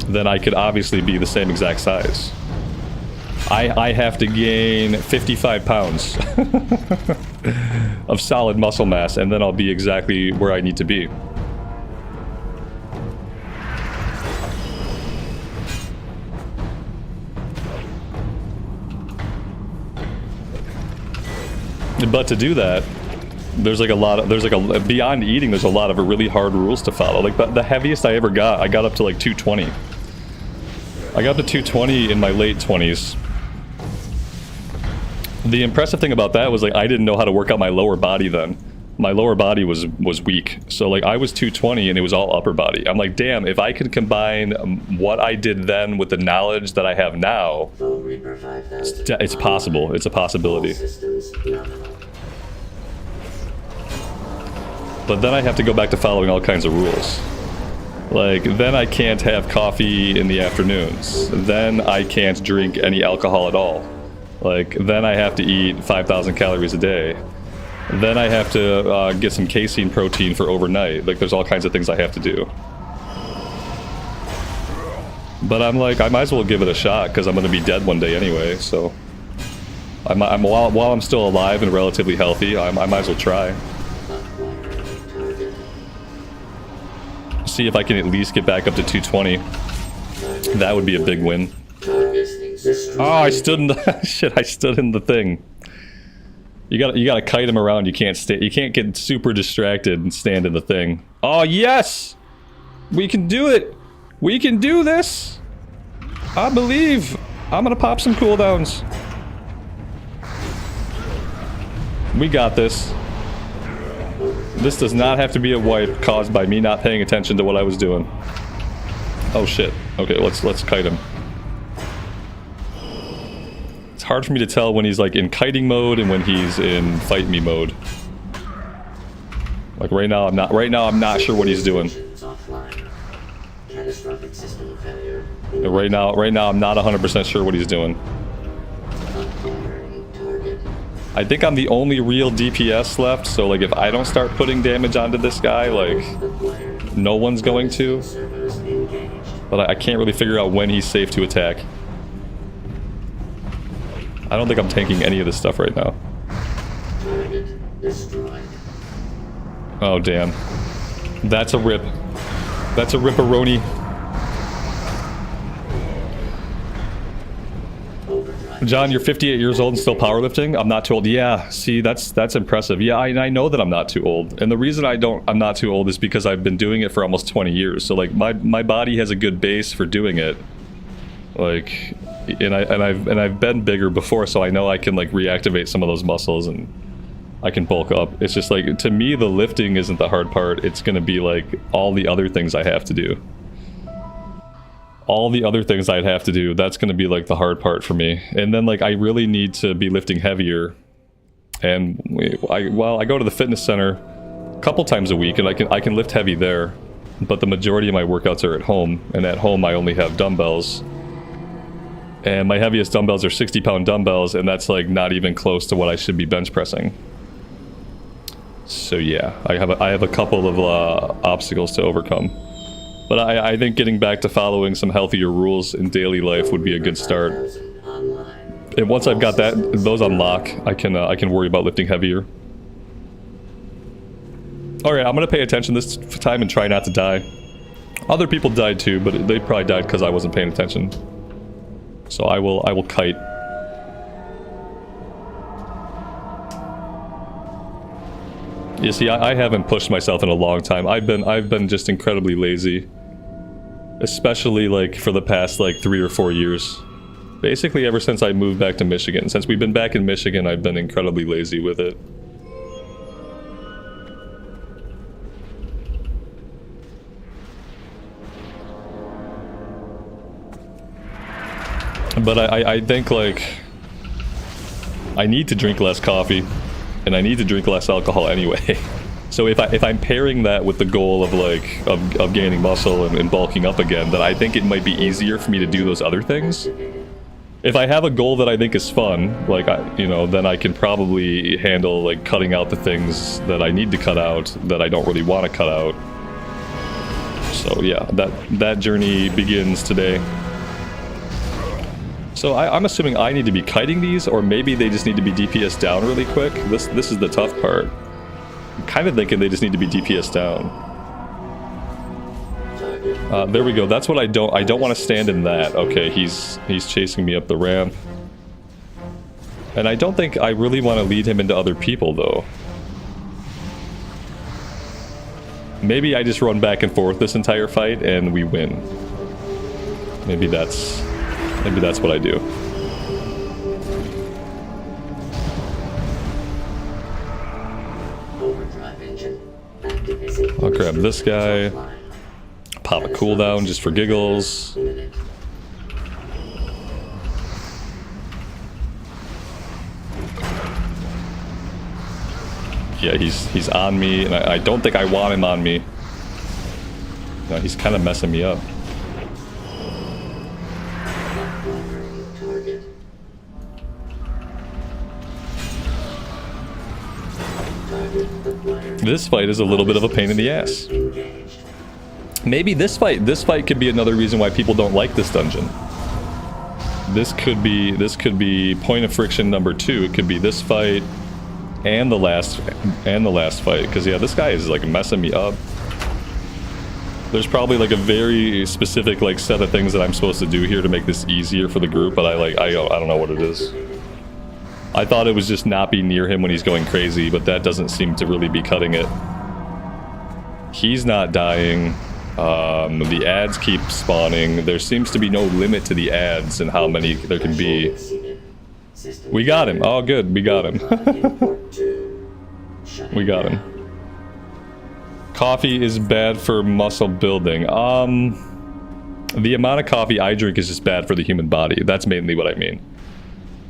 Then I could obviously be the same exact size. I have to gain 55 pounds of solid muscle mass, and then I'll be exactly where I need to be. But to do that, there's beyond eating, there's a lot of really hard rules to follow. Like the heaviest I ever got, I got up to like 220. I got up to 220 in my late 20s. The impressive thing about that was like I didn't know how to work out my lower body then. My lower body was weak. So like I was 220 and it was all upper body. I'm like, damn, if I could combine what I did then with the knowledge that I have now, it's possible. It's a possibility. But then I have to go back to following all kinds of rules. Like, then I can't have coffee in the afternoons. Then I can't drink any alcohol at all. Like, then I have to eat 5,000 calories a day. Then I have to get some casein protein for overnight. Like, there's all kinds of things I have to do. But I'm like, I might as well give it a shot, because I'm going to be dead one day anyway, so... while I'm still alive and relatively healthy, I might as well try. See if I can at least get back up to 220. That would be a big win. Oh, I stood in the... Shit, I stood in the thing. You gotta kite him around. You can't stay. You can't get super distracted and stand in the thing. Oh yes, we can do it. We can do this. I believe. I'm gonna pop some cooldowns. We got this. This does not have to be a wipe caused by me not paying attention to what I was doing. Oh shit. Okay, let's kite him. It's hard for me to tell when he's like in kiting mode and when he's in fight me mode. Like right now I'm not sure what he's doing. Right now I'm not 100% sure what he's doing. I think I'm the only real DPS left, so like if I don't start putting damage onto this guy, like no one's going to. But I can't really figure out when he's safe to attack. I don't think I'm tanking any of this stuff right now. Oh damn. That's a rip. That's a ripperoni. John, you're 58 years old and still powerlifting? I'm not too old. Yeah, see, that's impressive. Yeah, I know that I'm not too old. And the reason I'm not too old is because I've been doing it for almost 20 years. So like my body has a good base for doing it. Like and I've been bigger before, so I know I can like reactivate some of those muscles and I can bulk up. It's just like, to me, the lifting isn't the hard part. It's gonna be like all the other things I have to do. All the other things I'd have to do, that's going to be like the hard part for me. And then like I really need to be lifting heavier. And I go to the fitness center a couple times a week and I can lift heavy there. But the majority of my workouts are at home, and at home I only have dumbbells. And my heaviest dumbbells are 60-pound dumbbells, and that's like not even close to what I should be bench pressing. So yeah, I have a couple of obstacles to overcome. But I think getting back to following some healthier rules in daily life would be a good start. And once I've got those on lock, I can worry about lifting heavier. Alright, I'm gonna pay attention this time and try not to die. Other people died too, but they probably died because I wasn't paying attention. So I will kite. You see, I haven't pushed myself in a long time. I've been just incredibly lazy. Especially like for the past like 3 or 4 years. Basically ever since I moved back to Michigan. Since we've been back in Michigan, I've been incredibly lazy with it. But I think like I need to drink less coffee. And I need to drink less alcohol anyway. So if I'm pairing that with the goal of like of gaining muscle and bulking up again, then I think it might be easier for me to do those other things. If I have a goal that I think is fun, like then I can probably handle like cutting out the things that I need to cut out that I don't really want to cut out. So yeah, that journey begins today. So I'm assuming I need to be kiting these, or maybe they just need to be DPS down really quick. This is the tough part. I'm kind of thinking they just need to be DPS down. There we go. That's what I don't want to stand in that. Okay, he's chasing me up the ramp. And I don't think I really want to lead him into other people though. Maybe I just run back and forth this entire fight and we win. Maybe that's what I do. I'll grab this guy. Pop a cooldown just for giggles. Yeah, he's on me, and I don't think I want him on me. No, he's kind of messing me up. This fight is a little bit of a pain in the ass. Maybe this fight could be another reason why people don't like this dungeon. This could be point of friction number 2. It could be this fight and the last fight, because yeah, this guy is like messing me up. There's probably like a very specific like set of things that I'm supposed to do here to make this easier for the group, but I don't know what it is. I thought it was just not be near him when he's going crazy, but that doesn't seem to really be cutting it. He's not dying. The ads keep spawning. There seems to be no limit to the ads and how many there can be. We got him. Oh, good. We got him. We got him. Coffee is bad for muscle building. The amount of coffee I drink is just bad for the human body. That's mainly what I mean.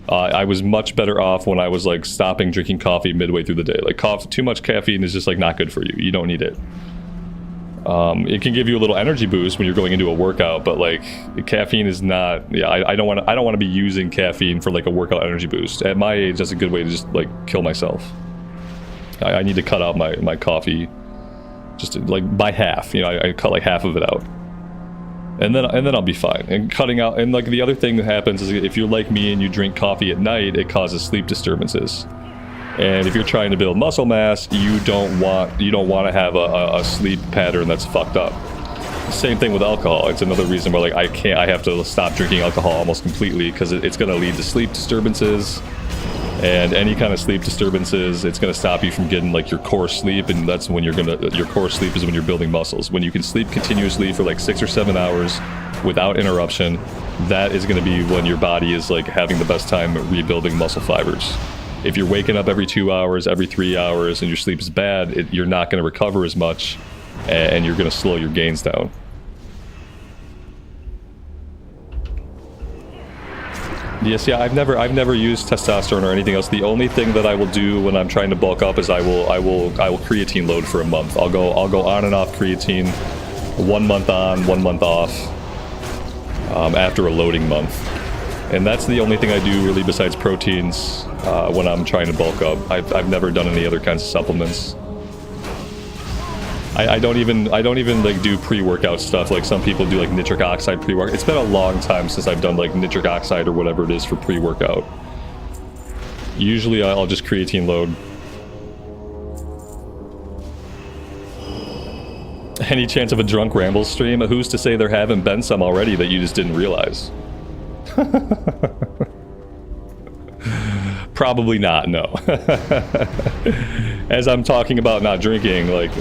I was much better off when I was like stopping drinking coffee midway through the day. Like too much caffeine is just like not good for you. You don't need it. It can give you a little energy boost when you're going into a workout, but like caffeine is not. Yeah, I don't want to be using caffeine for like a workout energy boost. At my age, that's a good way to just like kill myself. I need to cut out my coffee, just like by half. You know, I cut like half of it out, and then I'll be fine. And cutting out, and like the other thing that happens is if you're like me and you drink coffee at night, it causes sleep disturbances. And if you're trying to build muscle mass, you don't want to have a sleep pattern that's fucked up. Same thing with alcohol. It's another reason why like I have to stop drinking alcohol almost completely, because it's going to lead to sleep disturbances. And any kind of sleep disturbances, it's going to stop you from getting like your core sleep, and that's when your core sleep is when you're building muscles. When you can sleep continuously for like 6 or 7 hours without interruption, that is going to be when your body is like having the best time rebuilding muscle fibers. If you're waking up every 2 hours, every 3 hours, and your sleep is bad, you're not going to recover as much, and you're going to slow your gains down. Yes, yeah, I've never used testosterone or anything else. The only thing that I will do when I'm trying to bulk up is I will creatine load for a month. I'll go on and off creatine, 1 month on, 1 month off, after a loading month. And that's the only thing I do really besides proteins when I'm trying to bulk up. I've never done any other kinds of supplements. I don't even like do pre-workout stuff like some people do, like nitric oxide pre-workout. It's been a long time since I've done like nitric oxide or whatever it is for pre-workout. Usually I'll just creatine load. Any chance of a drunk rambles stream? Who's to say there haven't been some already that you just didn't realize? Probably not, no. As I'm talking about not drinking, like,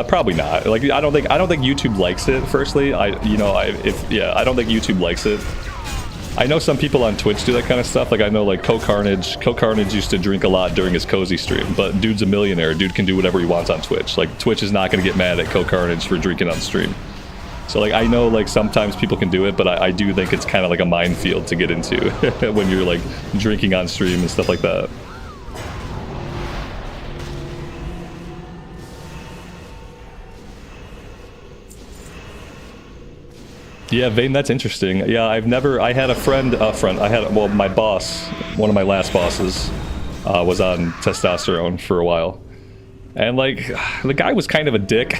probably not. Like, I don't think YouTube likes it. Firstly, I don't think YouTube likes it. I know some people on Twitch do that kind of stuff. Like, I know like Co-Carnage used to drink a lot during his cozy stream, but dude's a millionaire. Dude can do whatever he wants on Twitch. Like, Twitch is not going to get mad at Co-Carnage for drinking on stream. So like I know like sometimes people can do it, but I do think it's kind of like a minefield to get into when you're like drinking on stream and stuff like that. Yeah, Vane, that's interesting. Yeah, I had my boss, one of my last bosses, was on testosterone for a while. And like, the guy was kind of a dick.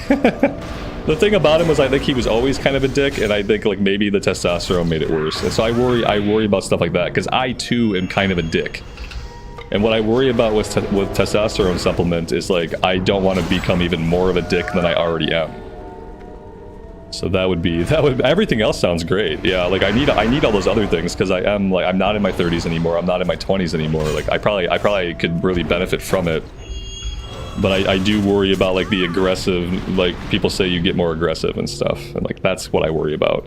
The thing about him was I think he was always kind of a dick, and I think like maybe the testosterone made it worse. And so I worry about stuff like that, because I too am kind of a dick. And what I worry about with testosterone supplement is like I don't want to become even more of a dick than I already am. So that would everything else sounds great. Yeah, like I need all those other things, because I'm not in my 30s anymore. I'm not in my 20s anymore. Like I probably could really benefit from it. But I do worry about like the aggressive, like people say you get more aggressive and stuff, and like that's what I worry about.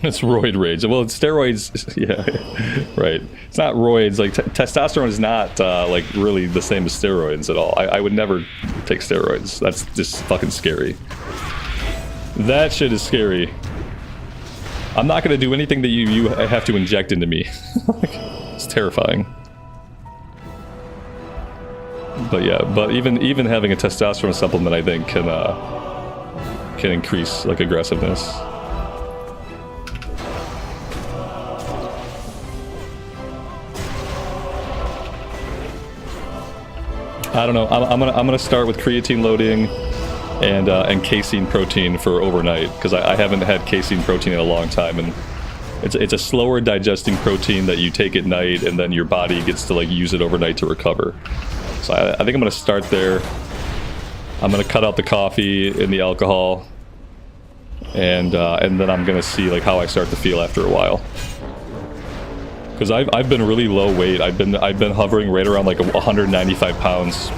It's roid rage. Well, it's steroids. Yeah, right. It's not roids. Like testosterone is not like really the same as steroids at all. I would never take steroids. That's just fucking scary. That shit is scary. I'm not gonna do anything that you have to inject into me. It's terrifying. But yeah, but even having a testosterone supplement, I think, can increase like aggressiveness. I don't know. I'm gonna start with creatine loading and casein protein for overnight, because I haven't had casein protein in a long time, and it's a slower digesting protein that you take at night, and then your body gets to like use it overnight to recover. So I think I'm gonna start there. I'm gonna cut out the coffee and the alcohol, and then I'm gonna see like how I start to feel after a while. Because I've been really low weight. I've been hovering right around like 195 pounds.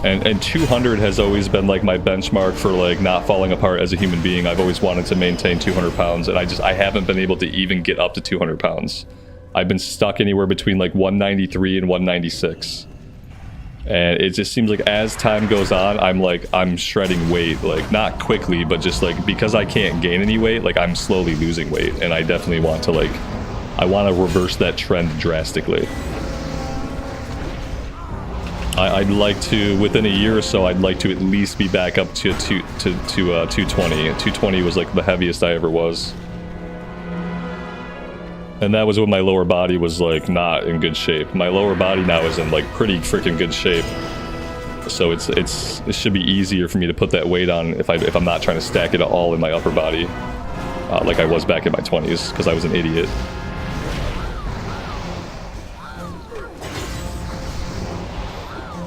And 200 has always been like my benchmark for like not falling apart as a human being. I've always wanted to maintain 200 pounds, and I haven't been able to even get up to 200 pounds. I've been stuck anywhere between like 193 and 196. And it just seems like as time goes on, I'm shredding weight, like not quickly, but just like because I can't gain any weight, like I'm slowly losing weight, and I definitely want to I want to reverse that trend drastically. I'd like to, within a year or so, I'd like to at least be back up to 220. 220 was like the heaviest I ever was. And that was when my lower body was like not in good shape. My lower body now is in like pretty freaking good shape. So it should be easier for me to put that weight on if I'm not trying to stack it all in my upper body, like I was back in my 20s, because I was an idiot.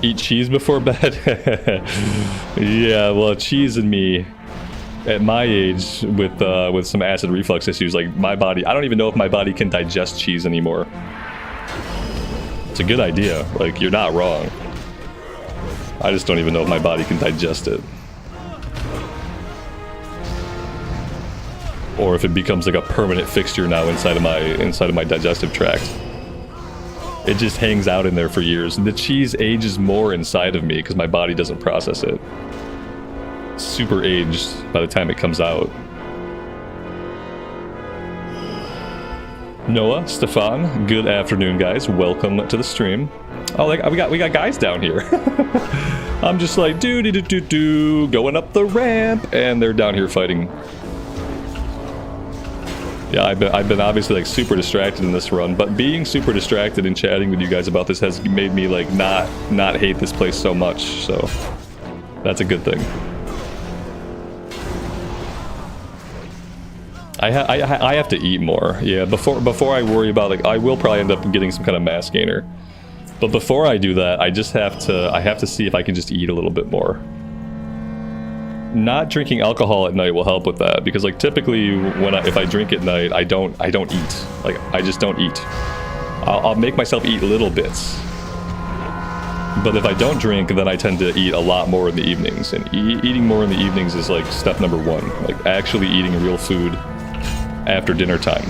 Eat cheese before bed? Yeah, well, cheese and me, at my age, with some acid reflux issues, like my body, I don't even know if my body can digest cheese anymore. It's a good idea. Like, you're not wrong. I just don't even know if my body can digest it. Or if it becomes like a permanent fixture now inside of my digestive tract. It just hangs out in there for years. The cheese ages more inside of me because my body doesn't process it. Super aged by the time it comes out. Noah, Stefan, good afternoon, guys. Welcome to the stream. Oh, like we got guys down here. I'm just like do going up the ramp, and they're down here fighting. Yeah, I've been obviously like super distracted in this run, but being super distracted and chatting with you guys about this has made me like not hate this place so much. So that's a good thing. I have to eat more. Yeah, before I worry about, like, I will probably end up getting some kind of mass gainer. But before I do that, I have to see if I can just eat a little bit more. Not drinking alcohol at night will help with that, because like typically if I drink at night, I don't eat. Like, I just don't eat. I'll make myself eat little bits. But if I don't drink, then I tend to eat a lot more in the evenings. And eating more in the evenings is like step number one. Like actually eating real food after dinner time.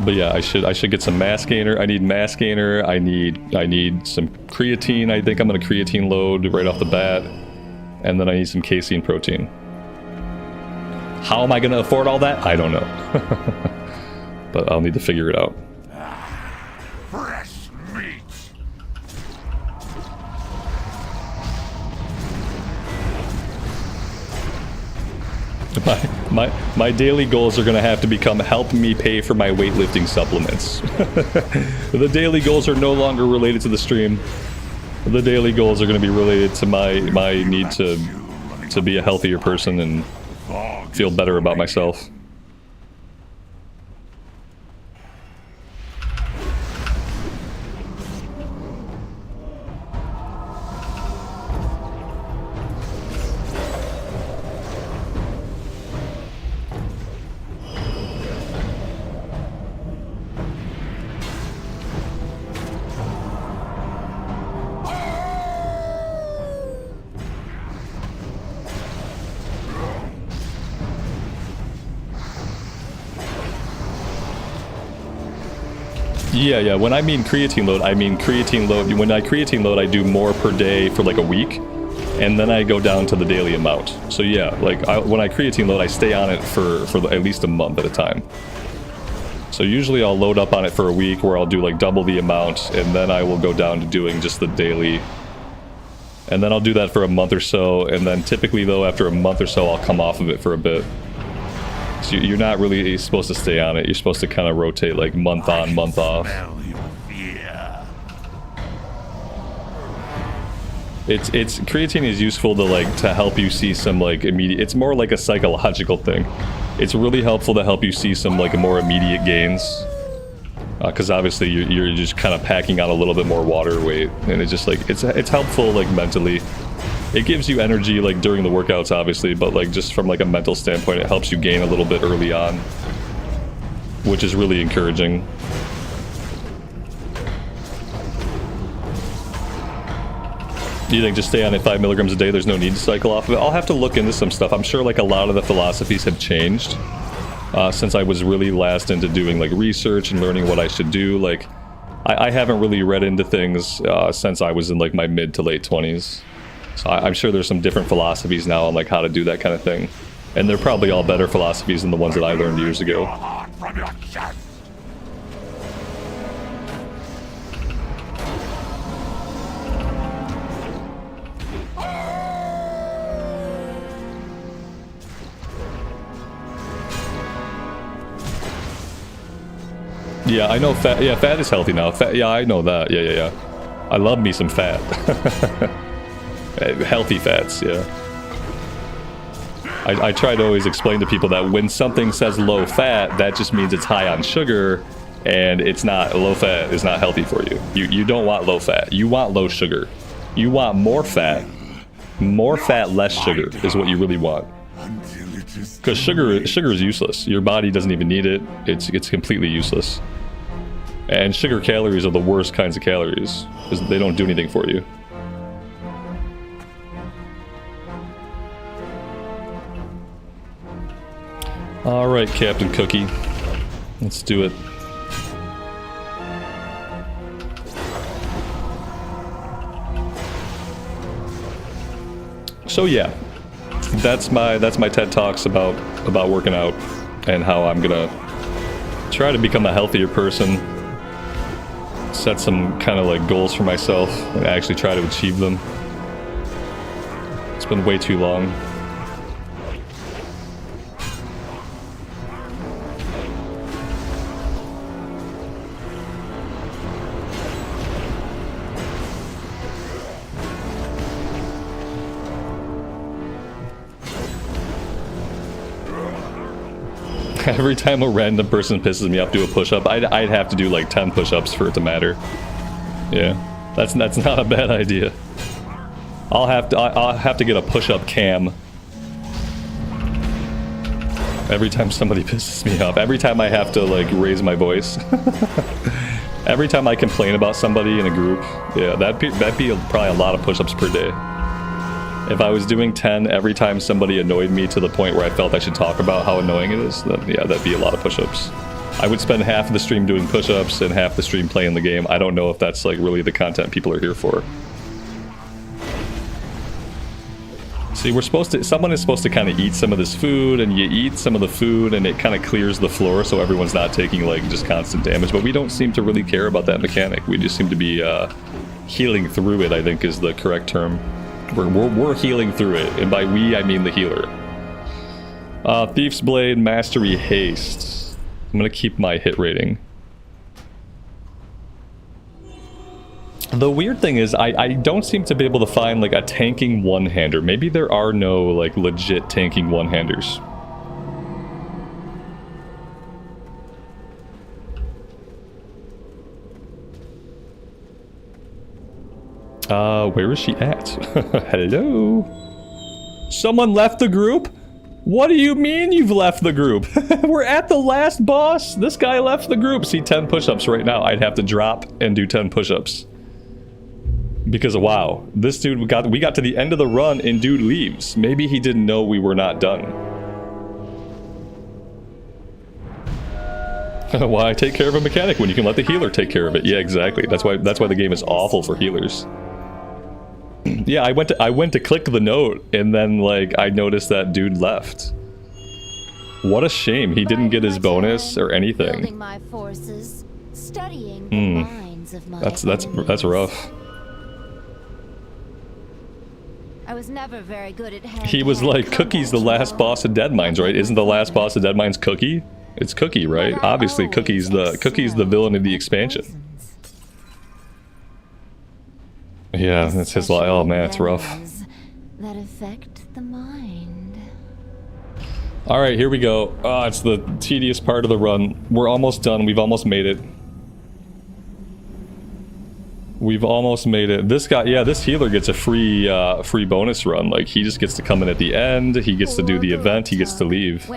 But yeah, I should get some mass gainer. I need mass gainer. I need some creatine. I think I'm gonna creatine load right off the bat. And then I need some casein protein. How am I gonna afford all that? I don't know. But I'll need to figure it out. Fresh meat. My daily goals are gonna have to become help me pay for my weightlifting supplements. The daily goals are no longer related to the stream. The daily goals are gonna be related to my need to be a healthier person and feel better about myself. Yeah, when I mean creatine load, I mean creatine load. When I creatine load, I do more per day for like a week, and then I go down to the daily amount. So yeah, like when I creatine load, I stay on it for at least a month at a time. So usually I'll load up on it for a week where I'll do like double the amount, and then I will go down to doing just the daily. And then I'll do that for a month or so, and then typically though, after a month or so, I'll come off of it for a bit. So you're not really supposed to stay on it. You're supposed to kind of rotate like month on, month off. It's creatine is useful to help you see some like immediate. It's more like a psychological thing. It's really helpful to help you see some like more immediate gains, because obviously you're just kind of packing on a little bit more water weight, and it's just like it's helpful like mentally. It gives you energy like during the workouts, obviously, but like just from like a mental standpoint, it helps you gain a little bit early on, which is really encouraging. You think just stay on it 5 milligrams a day, there's no need to cycle off of it? I'll have to look into some stuff. I'm sure like a lot of the philosophies have changed since I was really last into doing like research and learning what I should do. Like I haven't really read into things since I was in like my mid to late 20s. So I'm sure there's some different philosophies now on like how to do that kind of thing. And they're probably all better philosophies than the ones that I learned years ago. Yeah, I know fat. Yeah, fat is healthy now. Fat, yeah, I know that. Yeah. I love me some fat. Healthy fats, yeah. I try to always explain to people that when something says low fat, that just means it's high on sugar, and it's not. Low fat is not healthy for you. You don't want low fat. You want low sugar. You want more fat. More fat, less sugar is what you really want. Because sugar is useless. Your body doesn't even need it. It's completely useless. And sugar calories are the worst kinds of calories because they don't do anything for you. All right, Captain Cookie, let's do it. So yeah, that's my TED Talks about working out and how I'm gonna try to become a healthier person, set some kind of like goals for myself and actually try to achieve them. It's been way too long. Every time a random person pisses me off, do a push-up. I'd have to do like 10 push-ups for it to matter. Yeah, that's not a bad idea. I'll have to get a push-up cam. Every time somebody pisses me off. Every time I have to like raise my voice. Every time I complain about somebody in a group. Yeah, that'd be probably a lot of push-ups per day. If I was doing 10 every time somebody annoyed me to the point where I felt I should talk about how annoying it is, then yeah, that'd be a lot of push-ups. I would spend half of the stream doing push-ups and half the stream playing the game. I don't know if that's like really the content people are here for. See, someone is supposed to kind of eat some of this food, and you eat some of the food and it kind of clears the floor so everyone's not taking like just constant damage, but we don't seem to really care about that mechanic. We just seem to be healing through it, I think is the correct term. We're healing through it, and by we I mean the healer. Thief's Blade, Mastery, Haste. I'm gonna keep my hit rating. The weird thing is I don't seem to be able to find like a tanking one-hander. Maybe there are no like legit tanking one-handers. Where is she at? Hello? Someone left the group? What do you mean you've left the group? We're at the last boss. This guy left the group. See, 10 push-ups right now. I'd have to drop and do 10 push-ups. Because, wow, this dude, we got to the end of the run and dude leaves. Maybe he didn't know we were not done. Why take care of a mechanic when you can let the healer take care of it? Yeah, exactly. That's why the game is awful for healers. Yeah, I went to click the note and then like I noticed that dude left. What a shame. He didn't get his bonus or anything. My forces, studying the minds of my that's rough. I was never very good at hand. He was like, Cookie's the last boss of Deadmines, right? Isn't the last boss of Deadmines Cookie? It's Cookie, right? Obviously Cookie's the villain of the expansion. Yeah, that's his lie. Oh man, it's rough. That affect the mind. All right, here we go. It's the tedious part of the run. We're almost done. We've almost made it. We've almost made it. This guy, yeah, this healer gets a free bonus run. Like he just gets to come in at the end. He gets to do the event. He gets to leave.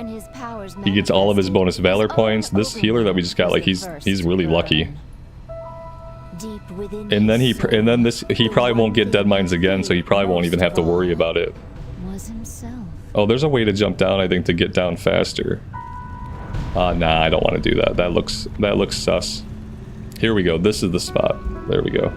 He gets all of his bonus Valor points. This healer that we just got, like he's really lucky. Deep within And then his soul, he probably won't get Deadmines again, so he probably won't even have to worry about it. was himself. Oh, there's a way to jump down, I think, to get down faster. Nah, I don't want to do that. That looks sus. Here we go. This is the spot. There we go.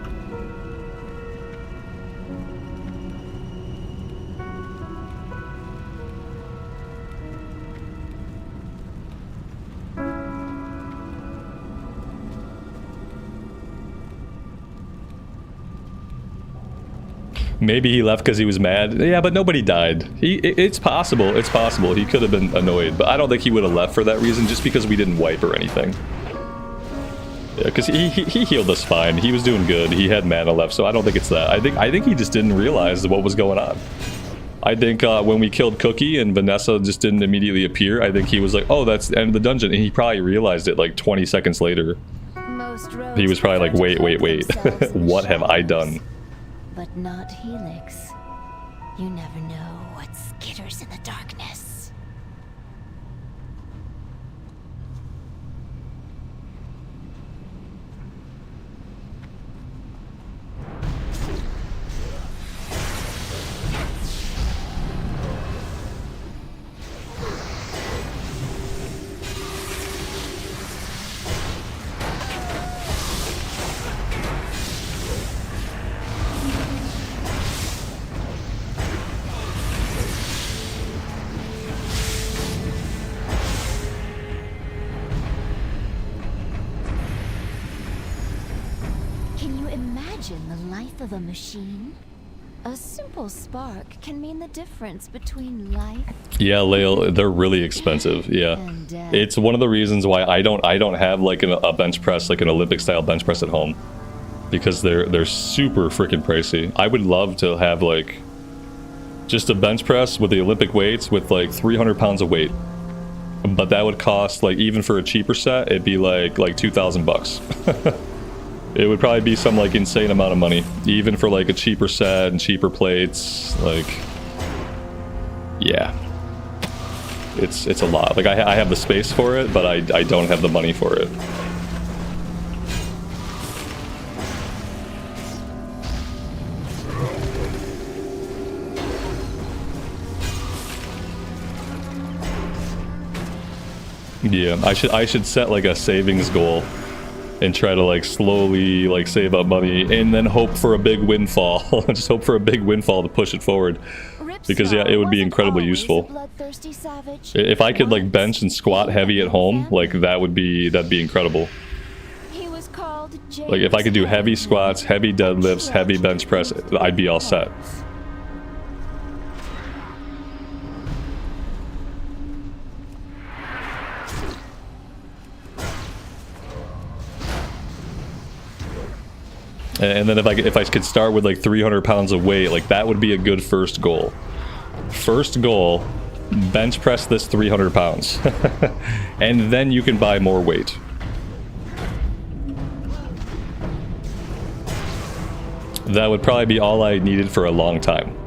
Maybe he left because he was mad. Yeah, but nobody died. It's possible. It's possible. He could have been annoyed, but I don't think he would have left for that reason, just because we didn't wipe or anything. Yeah, because he healed us fine. He was doing good. He had mana left, so I don't think it's that. I think he just didn't realize what was going on. I think when we killed Cookie and Vanessa just didn't immediately appear, I think he was like, oh, that's the end of the dungeon, and he probably realized it like 20 seconds later. He was probably like, wait. What have I done? But not Helix. You never know what skitters in the darkness. Imagine the life of a machine. A simple spark can mean the difference between life. Yeah, Lael, they're really expensive. Yeah, it's one of the reasons why I don't have like a bench press, like an Olympic style bench press at home, because they're super freaking pricey. I would love to have like just a bench press with the Olympic weights with like 300 pounds of weight, but that would cost, like, even for a cheaper set, it'd be like 2,000 bucks. It would probably be some like insane amount of money, even for like a cheaper set and cheaper plates. Like, yeah, it's a lot. Like I have the space for it, but I don't have the money for it. Yeah, I should set like a savings goal and try to like slowly like save up money and then hope for a big windfall. Just hope for a big windfall to push it forward, because yeah, it would be incredibly useful. If I could like bench and squat heavy at home, like that'd be incredible. Like if I could do heavy squats, heavy deadlifts, heavy bench press, I'd be all set. And then if I could start with like 300 pounds of weight, like that would be a good first goal. First goal, bench press this 300 pounds. And then you can buy more weight. That would probably be all I needed for a long time.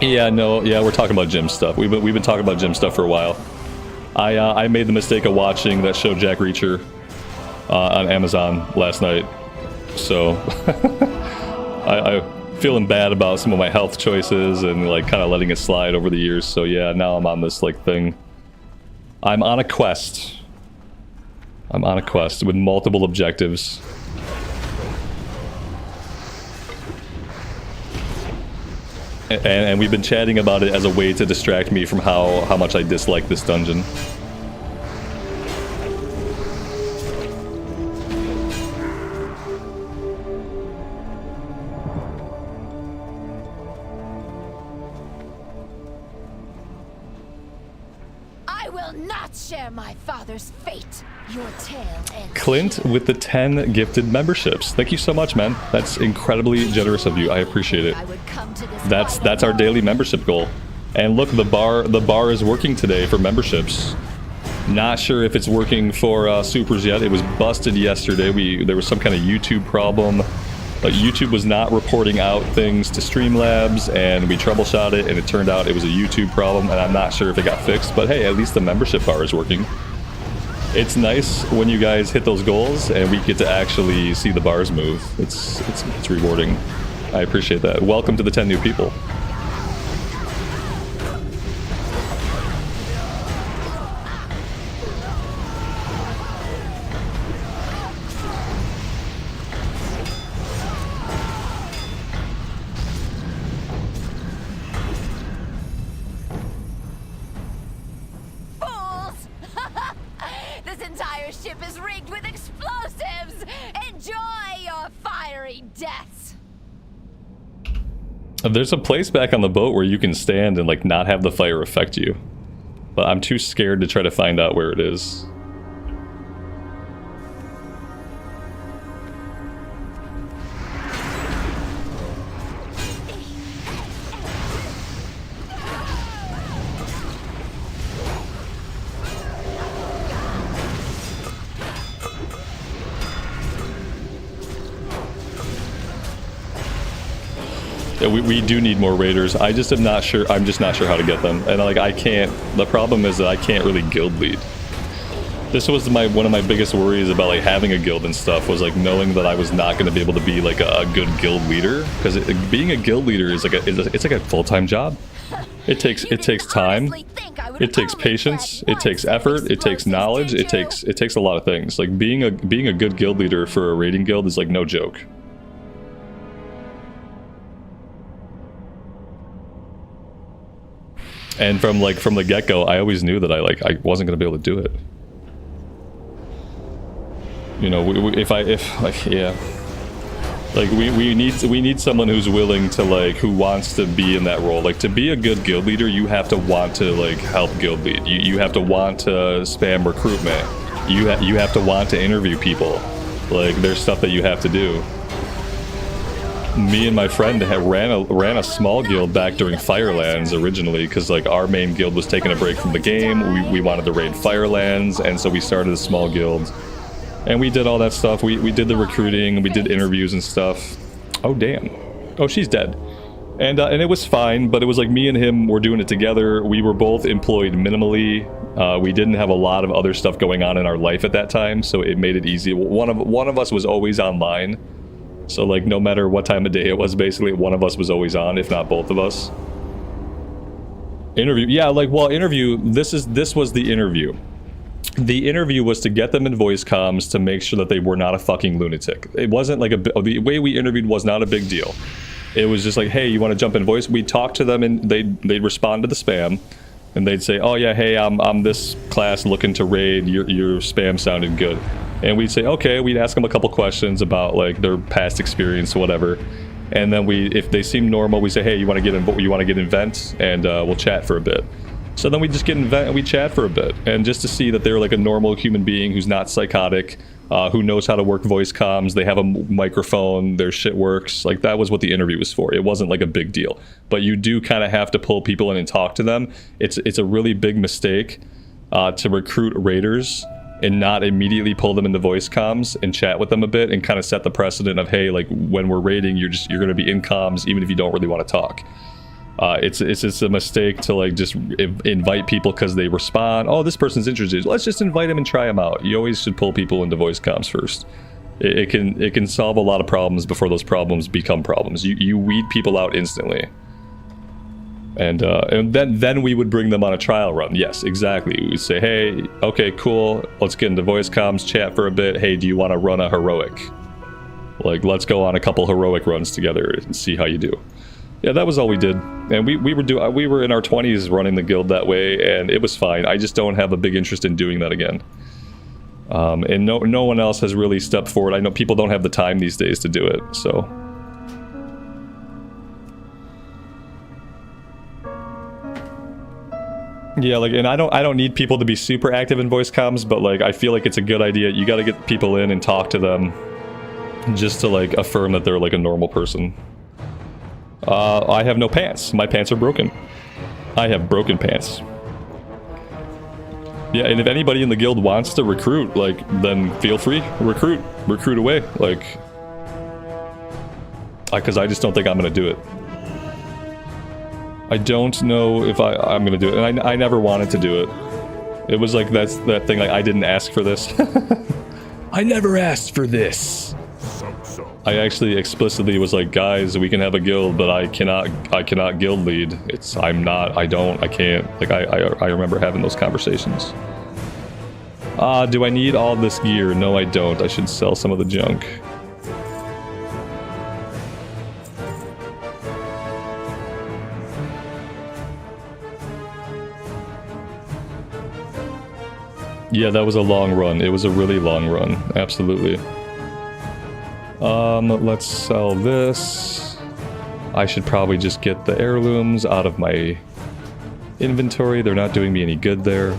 Yeah, no, yeah, we're talking about gym stuff. We've been talking about gym stuff for a while. I made the mistake of watching that show Jack Reacher on Amazon last night, so I'm feeling bad about some of my health choices and like kind of letting it slide over the years. So yeah, now I'm on this like thing. I'm on a quest. I'm on a quest with multiple objectives. And we've been chatting about it as a way to distract me from how much I dislike this dungeon. I will not share my father's fate. Your tale ends. Clint with the 10 gifted memberships. Thank you so much, man. That's incredibly generous of you. I appreciate it. That's our daily membership goal. And look, the bar is working today for memberships. Not sure if it's working for supers yet. It was busted yesterday. There was some kind of YouTube problem, but YouTube was not reporting out things to Streamlabs, and we troubleshot it, and it turned out it was a YouTube problem, and I'm not sure if it got fixed, but hey, at least the membership bar is working. It's nice when you guys hit those goals, and we get to actually see the bars move. It's rewarding. I appreciate that. Welcome to the 10 new people. There's a place back on the boat where you can stand and like not have the fire affect you, but I'm too scared to try to find out where it is. Yeah, we do need more raiders. I just am not sure. I'm just not sure how to get them. And like I can't. The problem is that I can't really guild lead. This was one of my biggest worries about like having a guild and stuff, was like knowing that I was not going to be able to be like a good guild leader, because being a guild leader is like it's like a full-time job. It takes time. It takes patience. It takes effort. It takes knowledge. It takes a lot of things. Like being a good guild leader for a raiding guild is like no joke. And from the get-go, I always knew that I wasn't gonna be able to do it. You know, we need someone who's willing to who wants to be in that role. Like, to be a good guild leader, you have to want to help guild lead. You have to want to spam recruitment. You have to want to interview people. Like, there's stuff that you have to do. Me and my friend ran a small guild back during Firelands originally, because our main guild was taking a break from the game. We wanted to raid Firelands, and so we started a small guild, and we did all that stuff. We did the recruiting, we did interviews and stuff. Oh damn! Oh, she's dead. And it was fine, but it was me and him were doing it together. We were both employed minimally. We didn't have a lot of other stuff going on in our life at that time, so it made it easy. One of us was always online. So no matter what time of day it was, basically one of us was always on, if not both of us. Interview, yeah, interview, this was the interview. The interview was to get them in voice comms to make sure that they were not a fucking lunatic. It wasn't the way we interviewed was not a big deal. It was just hey, you want to jump in voice? We'd talk to them and they'd respond to the spam. And they'd say, oh yeah, hey, I'm this class looking to raid, your spam sounded good. And we'd say, okay, we'd ask them a couple questions about their past experience or whatever. And then if they seem normal, we say, hey, you want to get in vent, and we'll chat for a bit. So then we just get in vent and we chat for a bit, and just to see that they're a normal human being who's not psychotic, who knows how to work voice comms, they have a microphone, their shit works. That was what the interview was for. It wasn't a big deal. But you do kind of have to pull people in and talk to them. It's a really big mistake to recruit raiders and not immediately pull them into voice comms and chat with them a bit and kind of set the precedent of, hey, when we're raiding, you're going to be in comms even if you don't really want to talk. It's just a mistake to just invite people because they respond. Oh, this person's interested. Let's just invite them and try them out. You always should pull people into voice comms first. It can solve a lot of problems before those problems become problems. You weed people out instantly. And then we would bring them on a trial run. Yes, exactly. We'd say, hey, okay, cool. Let's get into voice comms, chat for a bit. Hey, do you want to run a heroic? Let's go on a couple heroic runs together and see how you do. Yeah, that was all we did. And we were in our 20s running the guild that way, and it was fine. I just don't have a big interest in doing that again. And no one else has really stepped forward. I know people don't have the time these days to do it, so. Yeah, and I don't need people to be super active in voice comms, but I feel it's a good idea. You got to get people in and talk to them, just to affirm that they're a normal person. I have no pants. My pants are broken. I have broken pants. Yeah, and if anybody in the guild wants to recruit, like, then feel free. Recruit away. Like, because I just don't think I'm gonna do it. I don't know if I'm gonna do it, and I never wanted to do it. It was like that thing, like, I didn't ask for this. I never asked for this. I actually explicitly was like, guys, we can have a guild, but I cannot guild lead. I can't. Like, I remember having those conversations. Do I need all this gear? No, I don't. I should sell some of the junk. Yeah, that was a long run. It was a really long run. Absolutely. Let's sell this. I should probably just get the heirlooms out of my inventory. They're not doing me any good there.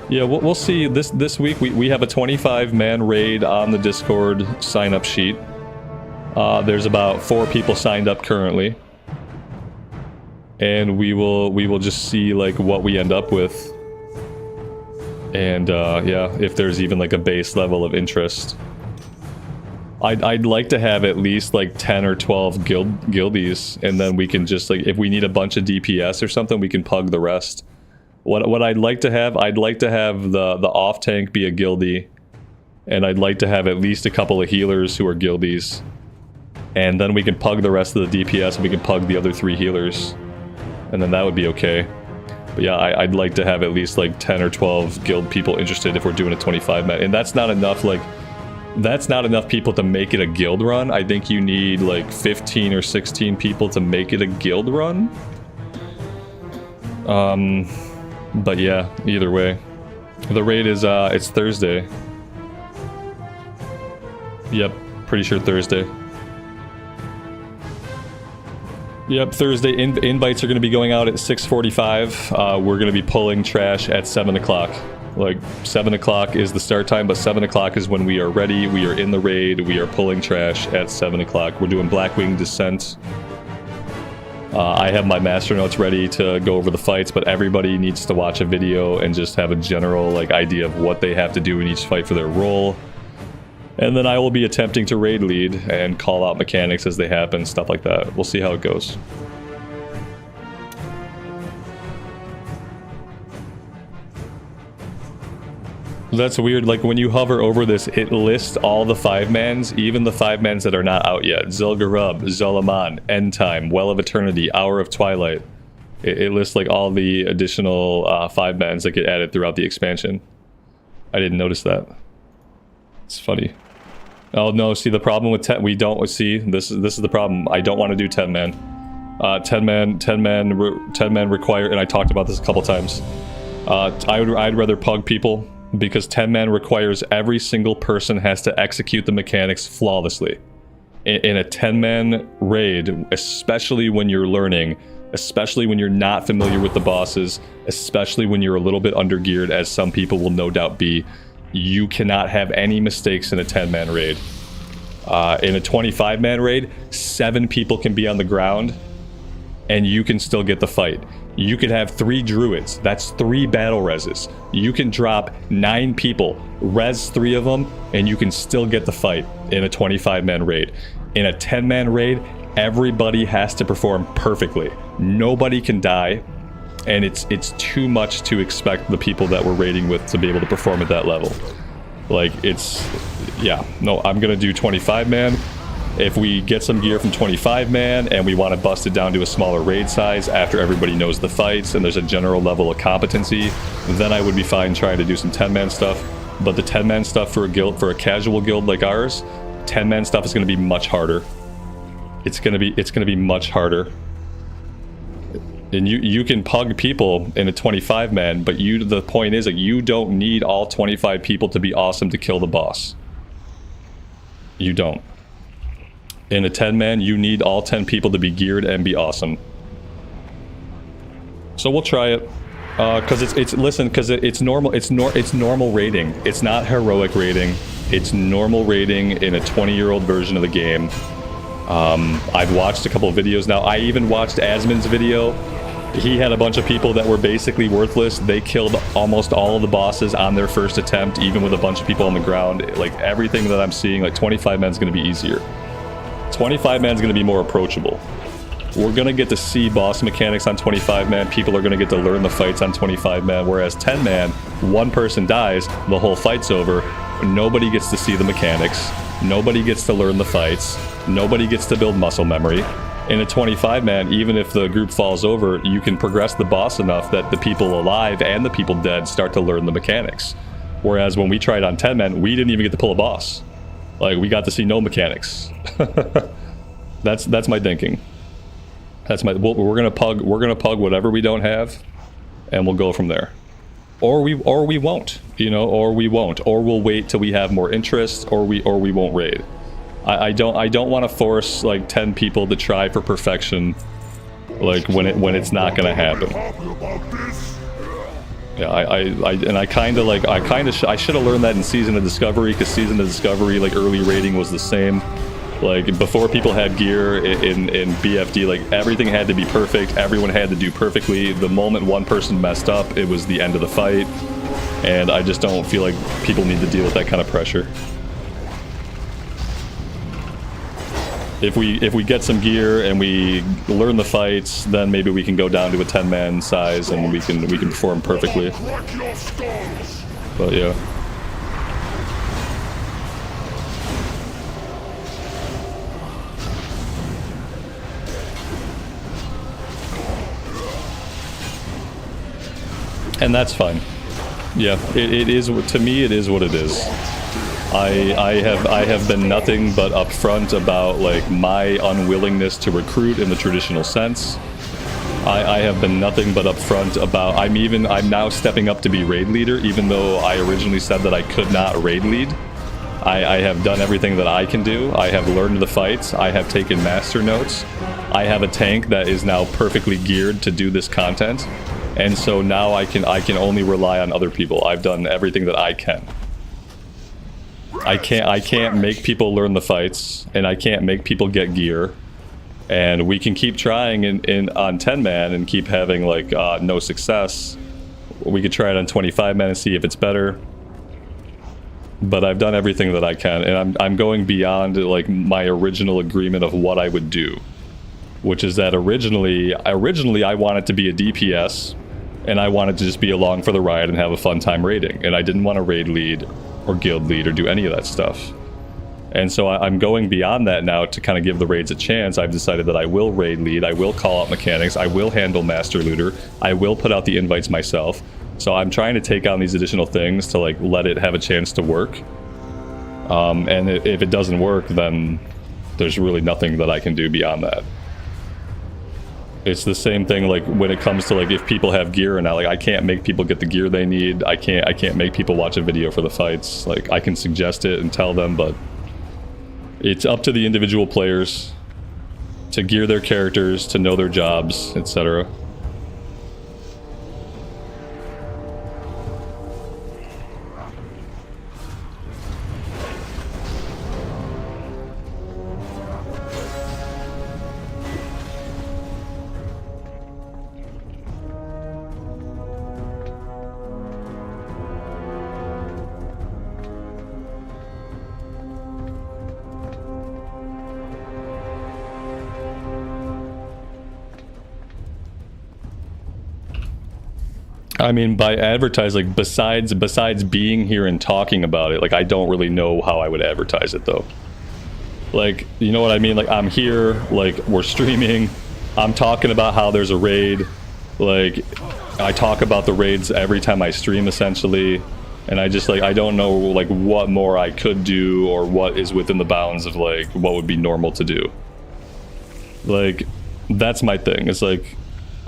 Yeah, we'll see. This week we have a 25-man raid on the Discord sign-up sheet. There's about 4 people signed up currently. And we will just see, like, what we end up with. And yeah, if there's even like a base level of interest. I'd like to have at least like 10 or 12 guildies, and then we can just, like, if we need a bunch of DPS or something, we can pug the rest. What I'd like to have the off tank be a guildie, and I'd like to have at least a couple of healers who are guildies, and then we can pug the rest of the DPS, and we can pug the other 3 healers, and then that would be okay. But yeah, I'd like to have at least like 10 or 12 guild people interested if we're doing a 25-man. And that's not enough, like, that's not enough people to make it a guild run. I think you need like 15 or 16 people to make it a guild run. But yeah, either way. The raid is, it's Thursday. Yep, pretty sure Thursday. Yep, Thursday. Invites are going to be going out at 6:45. We're going to be pulling trash at 7 o'clock. Like, 7 o'clock is the start time, but 7 o'clock is when we are ready. We are in the raid. We are pulling trash at 7 o'clock. We're doing Blackwing Descent. I have my master notes ready to go over the fights, but everybody needs to watch a video and just have a general, like, idea of what they have to do in each fight for their role. And then I will be attempting to raid lead and call out mechanics as they happen, stuff like that. We'll see how it goes. That's weird, like when you hover over this, it lists all the 5-mans, even the 5-mans that are not out yet. Zilgarub, Zolaman, End Time, Well of Eternity, Hour of Twilight. It lists like all the additional 5-mans that get added throughout the expansion. I didn't notice that. It's funny. Oh no, see the problem with 10, we don't see, this is the problem. I don't want to do 10-man. 10 man require, and I talked about this a couple times. I'd rather pug people, because 10-man requires every single person has to execute the mechanics flawlessly. In a 10-man raid, especially when you're learning, especially when you're not familiar with the bosses, especially when you're a little bit undergeared, as some people will no doubt be, you cannot have any mistakes in a 10-man raid. In a 25-man raid, 7 people can be on the ground, and you can still get the fight. You could have 3 druids. That's 3 battle reses. You can drop 9 people, res 3 of them, and you can still get the fight in a 25-man raid. In a 10-man raid, everybody has to perform perfectly. Nobody can die, and it's too much to expect the people that we're raiding with to be able to perform at that level. Like, yeah, no, I'm gonna do 25-man. If we get some gear from 25-man and we want to bust it down to a smaller raid size after everybody knows the fights and there's a general level of competency, then I would be fine trying to do some 10-man stuff. But the 10-man stuff for a guild, for a casual guild like ours, 10-man stuff is going to be much harder. It's gonna be much harder. And you can pug people in a 25-man, but the point is that you don't need all 25 people to be awesome to kill the boss. You don't. In a 10-man, you need all 10 people to be geared and be awesome. So we'll try it, because it's normal. It's normal raiding. It's not heroic raiding. It's normal raiding in a 20-year-old version of the game. I've watched a couple of videos now. I even watched Asmon's video He had a bunch of people that were basically worthless. They killed almost all of the bosses on their first attempt, even with a bunch of people on the ground. Like, everything that I'm seeing, like, 25 man is going to be easier. 25 man is going to be more approachable. We're going to get to see boss mechanics on 25 man. People are going to get to learn the fights on 25 man. Whereas 10 man, one person dies, the whole fight's over. Nobody gets to see the mechanics. Nobody gets to learn the fights. Nobody gets to build muscle memory. In a 25 man, even if the group falls over, you can progress the boss enough that the people alive and the people dead start to learn the mechanics. Whereas when we tried on 10 man, we didn't even get to pull a boss. Like, we got to see no mechanics. That's my thinking. That's my. We're gonna pug whatever we don't have, and we'll go from there. Or we won't, you know, or we won't, or we'll wait till we have more interest, or we won't raid. I don't want to force like 10 people to try for perfection, like when it's not gonna happen. Yeah, I should have learned that in Season of Discovery, because Season of Discovery, like, early rating was the same. Like, before people had gear in BFD, like, everything had to be perfect. Everyone had to do perfectly. The moment one person messed up, it was the end of the fight. And I just don't feel like people need to deal with that kind of pressure. If we get some gear and we learn the fights, then maybe we can go down to a 10-man size and we can perform perfectly. But yeah. And that's fine. Yeah, it is, to me, it is what it is. I have been nothing but upfront about, like, my unwillingness to recruit in the traditional sense. I have been nothing but upfront about, I'm now stepping up to be raid leader, even though I originally said that I could not raid lead. I have done everything that I can do. I have learned the fights. I have taken master notes. I have a tank that is now perfectly geared to do this content. And so now I can only rely on other people. I've done everything that I can. I can't make people learn the fights, and I can't make people get gear. And we can keep trying on 10 man and keep having, like, no success. We could try it on 25 man and see if it's better. But I've done everything that I can, and I'm going beyond, like, my original agreement of what I would do, which is that originally I wanted to be a DPS. And I wanted to just be along for the ride and have a fun time raiding. And I didn't want to raid lead or guild lead or do any of that stuff. And so I'm going beyond that now to kind of give the raids a chance. I've decided that I will raid lead, I will call out mechanics, I will handle master looter, I will put out the invites myself. So I'm trying to take on these additional things to, like, let it have a chance to work. And if it doesn't work, then there's really nothing that I can do beyond that. It's the same thing, like, when it comes to, like, if people have gear or not. Like, I can't make people get the gear they need. I can't make people watch a video for the fights. Like, I can suggest it and tell them, but it's up to the individual players to gear their characters, to know their jobs, etc. I mean, by advertise, like, besides being here and talking about it, like, I don't really know how I would advertise it, though. Like, you know what I mean? Like, I'm here, like, we're streaming, I'm talking about how there's a raid, like, I talk about the raids every time I stream, essentially, and I just, like, I don't know, like, what more I could do, or what is within the bounds of, like, what would be normal to do. Like, that's my thing. It's like,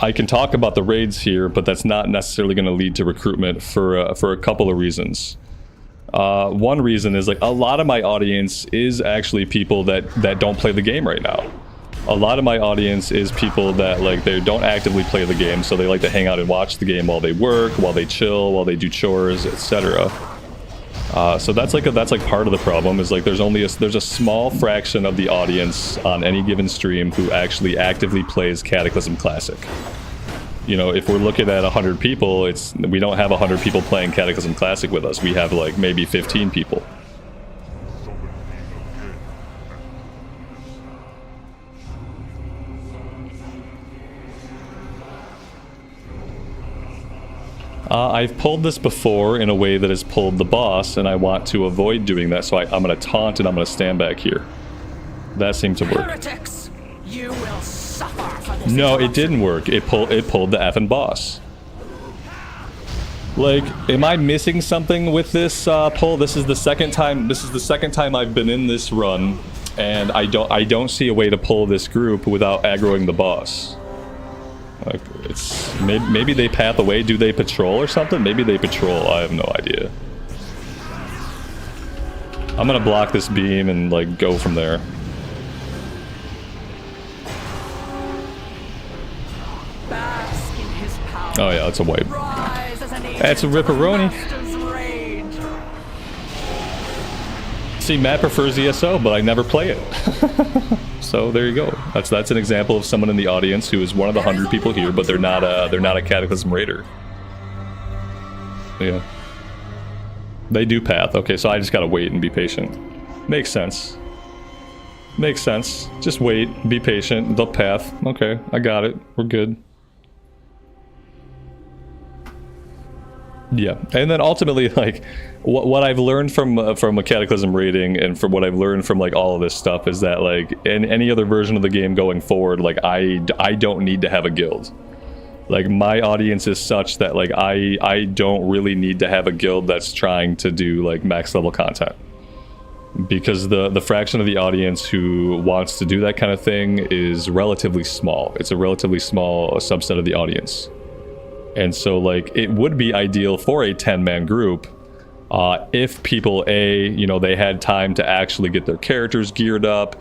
I can talk about the raids here, but that's not necessarily going to lead to recruitment for a couple of reasons. One reason is, like, a lot of my audience is actually people that don't play the game right now. A lot of my audience is people that, like, they don't actively play the game, so they like to hang out and watch the game while they work, while they chill, while they do chores, etc. So that's like part of the problem, is, like, there's a small fraction of the audience on any given stream who actually actively plays Cataclysm Classic. you know, if we're looking at 100 people, we don't have 100 people playing Cataclysm Classic with us. We have like maybe 15 people. I've pulled this before in a way that has pulled the boss, and I want to avoid doing that, so I'm going to taunt and I'm going to stand back here. That seemed to work. Heretics, you will suffer for this. No, it didn't work. It pulled the effing boss. Like, am I missing something with this pull? This is the second time. This is the second time I've been in this run, and I don't see a way to pull this group without aggroing the boss. Like, it's maybe they path away. Do they patrol or something? Maybe they patrol. I have no idea. I'm gonna block this beam and like go from there. Bask in his power. Oh yeah, that's a wipe. Rise as an That's a agent of ripperoni. Master's rage. See, Matt prefers ESO, but I never play it. So there you go. That's an example of someone in the audience who is one of the 100 people here, but they're not a Cataclysm Raider. Yeah. They do path. Okay, so I just gotta wait and be patient. Makes sense. Makes sense. Just wait, be patient, they'll path. Okay, I got it. We're good. Yeah, and then ultimately, like, what I've learned from a Cataclysm rating, and from what I've learned from like all of this stuff, is that like in any other version of the game going forward, like I don't need to have a guild. Like, my audience is such that like I don't really need to have a guild that's trying to do like max level content, because the fraction of the audience who wants to do that kind of thing is relatively small. It's a relatively small subset of the audience. And so, like, it would be ideal for a 10-man group if people, A, you know, they had time to actually get their characters geared up,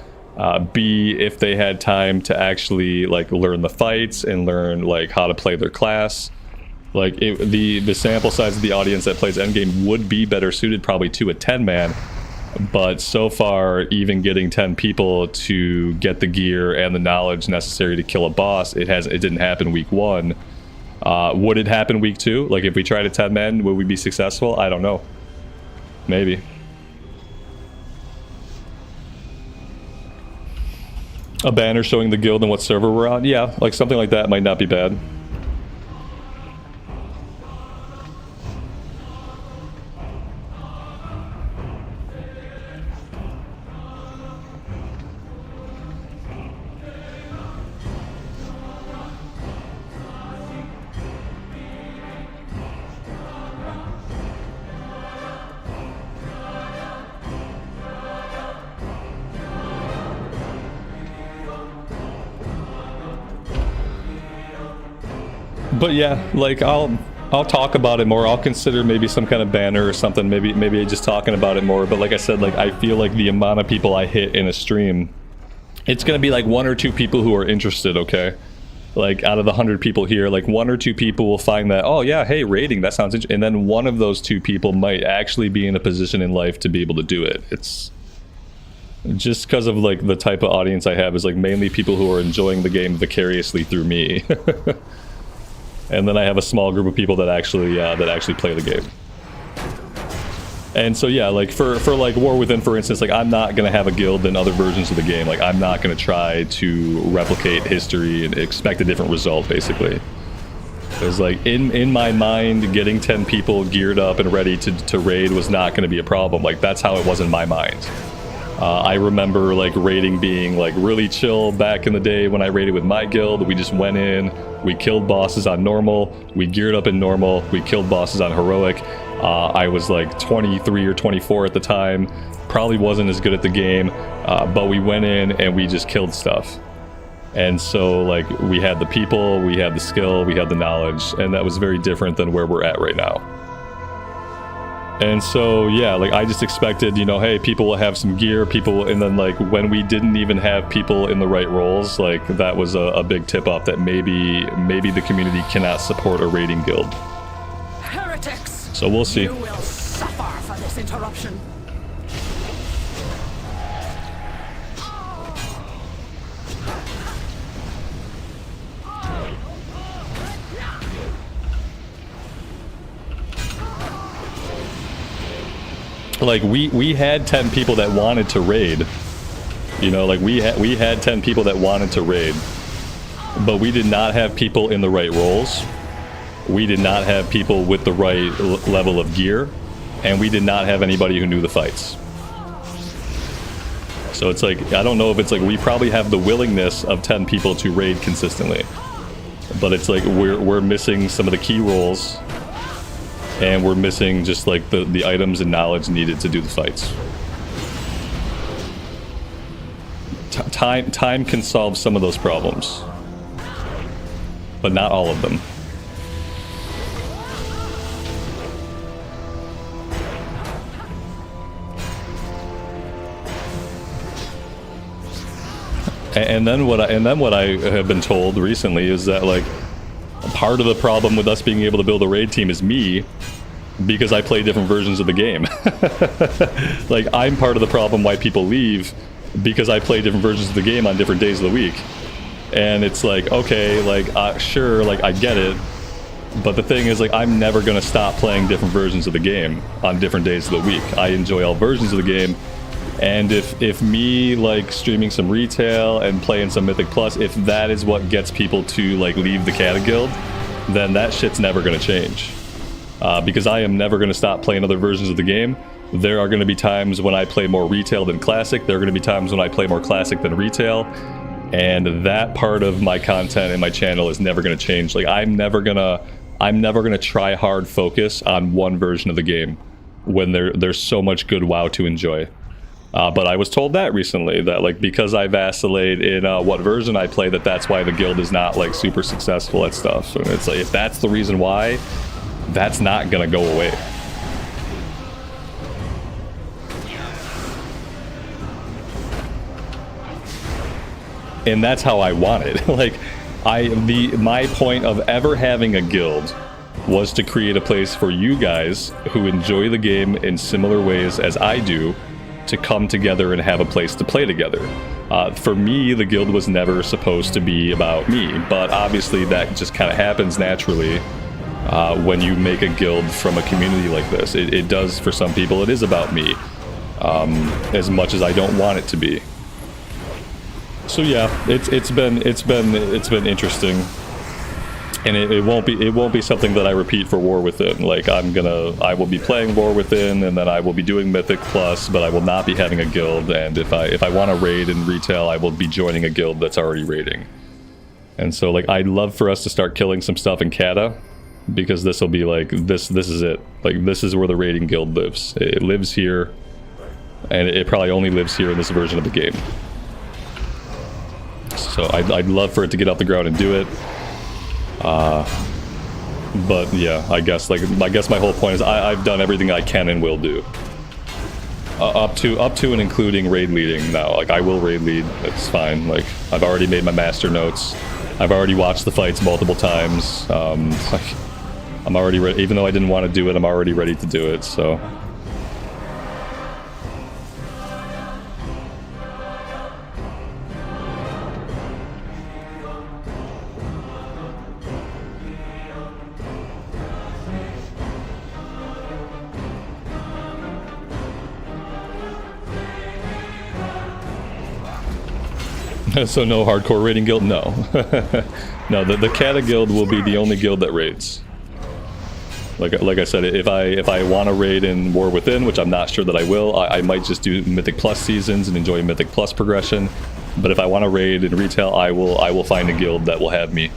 B, if they had time to actually, like, learn the fights and learn, like, how to play their class. Like, the sample size of the audience that plays endgame would be better suited probably to a 10-man, but so far, even getting 10 people to get the gear and the knowledge necessary to kill a boss, it didn't happen week 1. Would it happen week 2? Like, if we tried a 10-man, would we be successful? I don't know. Maybe. A banner showing the guild and what server we're on? Yeah, like something like that might not be bad. But yeah, like I'll talk about it more. I'll consider maybe some kind of banner or something. Maybe just talking about it more. But like I said, like I feel like the amount of people I hit in a stream, it's gonna be like 1 or 2 people who are interested. Okay, like out of the 100 people here, like 1 or 2 people will find that, oh yeah, hey, raiding, that sounds interesting. And then one of those 2 people might actually be in a position in life to be able to do it. It's just because of like the type of audience I have is like mainly people who are enjoying the game vicariously through me. And then I have a small group of people that actually play the game. And so yeah, like for like War Within, for instance, like I'm not gonna have a guild in other versions of the game. Like I'm not gonna try to replicate history and expect a different result, basically. Because like in my mind, getting 10 people geared up and ready to raid was not gonna be a problem. Like that's how it was in my mind. I remember like raiding being like really chill back in the day when I raided with my guild. We just went in, we killed bosses on normal, we geared up in normal, we killed bosses on heroic. I was like 23 or 24 at the time, probably wasn't as good at the game, but we went in and we just killed stuff. And so like we had the people, we had the skill, we had the knowledge, and that was very different than where we're at right now. And so, yeah, like I just expected, you know, hey, people will have some gear, and then like when we didn't even have people in the right roles, like that was a big tip off that maybe the community cannot support a raiding guild. Heretics! So we'll see. You will suffer for this interruption. like we had 10 people that wanted to raid. You know, like we had 10 people that wanted to raid, but we did not have people in the right roles. We did not have people with the right level of gear, and we did not have anybody who knew the fights. So it's like, I don't know if it's like we probably have the willingness of 10 people to raid consistently, but it's like we're missing some of the key roles, and we're missing just like the items and knowledge needed to do the fights. Time can solve some of those problems, but not all of them. And then what I have been told recently is that like part of the problem with us being able to build a raid team is me, because I play different versions of the game. Like I'm part of the problem why people leave, because I play different versions of the game on different days of the week. And it's like, okay, like sure, like I get it, but the thing is like I'm never gonna stop playing different versions of the game on different days of the week. I enjoy all versions of the game. And if me like streaming some retail and playing some Mythic Plus, if that is what gets people to like leave the Cata Guild, then that shit's never gonna change. Because I am never gonna stop playing other versions of the game. There are gonna be times when I play more retail than classic. There are gonna be times when I play more classic than retail. And that part of my content and my channel is never gonna change. Like I'm never gonna try hard focus on one version of the game when there's so much good WoW to enjoy. But I was told that recently, that like because I vacillate in what version I play, that's why the guild is not like super successful at stuff. And it's like, if that's the reason why, that's not gonna go away. And that's how I want it. Like my point of ever having a guild was to create a place for you guys who enjoy the game in similar ways as I do, to come together and have a place to play together. For me, the guild was never supposed to be about me, but obviously that just kind of happens naturally when you make a guild from a community like this. It does, for some people, it is about me, as much as I don't want it to be. So yeah, it's been interesting. And it won't be something that I repeat for War Within. Like I will be playing War Within, and then I will be doing Mythic Plus, but I will not be having a guild. And if I want to raid in retail, I will be joining a guild that's already raiding. And so like I'd love for us to start killing some stuff in Cata, because this will be like this is it. Like this is where the raiding guild lives. It lives here, and it probably only lives here in this version of the game. So I'd love for it to get off the ground and do it. But yeah, I guess my whole point is I've done everything I can and will do. Up to and including raid leading now. Like I will raid lead, it's fine. Like I've already made my master notes. I've already watched the fights multiple times. Like I'm already ready, even though I didn't want to do it, I'm already ready to do it, so. So no hardcore raiding guild? No. No, the Cata guild will be the only guild that raids. Like I said, if I want to raid in War Within, which I'm not sure that I will, I might just do Mythic Plus seasons and enjoy Mythic Plus progression. But if I want to raid in retail, I will find a guild that will have me.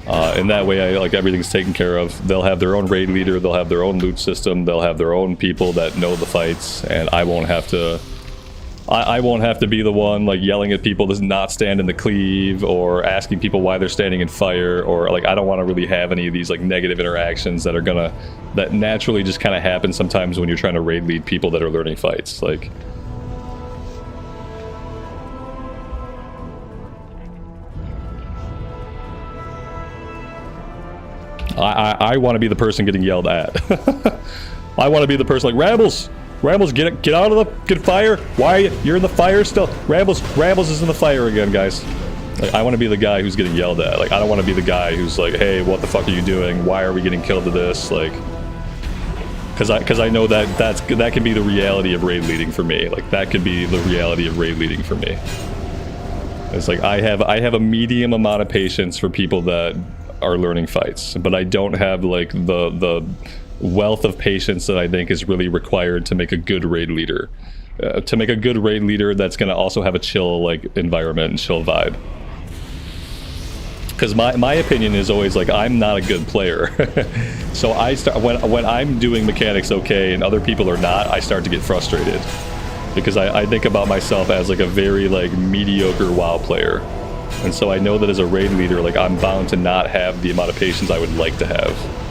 And that way, everything's taken care of. They'll have their own raid leader, they'll have their own loot system, they'll have their own people that know the fights, and I won't have to. I won't have to be the one like yelling at people to not stand in the cleave, or asking people why they're standing in fire, or like I don't want to really have any of these like negative interactions that naturally just kind of happen sometimes when you're trying to raid lead people that are learning fights. Like I want to be the person getting yelled at. I want to be the person like, Rambles, get out of get fire. Why you're in the fire still? Rambles is in the fire again, guys. Like, I want to be the guy who's getting yelled at. Like, I don't want to be the guy who's like, hey, what the fuck are you doing? Why are we getting killed to this? Like, Because I know that can be the reality of raid leading for me. Like that could be the reality of raid leading for me. It's like I have a medium amount of patience for people that are learning fights, but I don't have like the wealth of patience that I think is really required to make a good raid leader. To make a good raid leader that's going to also have a chill like environment and chill vibe. Because my opinion is always like I'm not a good player. So I start when I'm doing mechanics okay and other people are not, I start to get frustrated. Because I think about myself as like a very like mediocre WoW player. And so I know that as a raid leader, like I'm bound to not have the amount of patience I would like to have.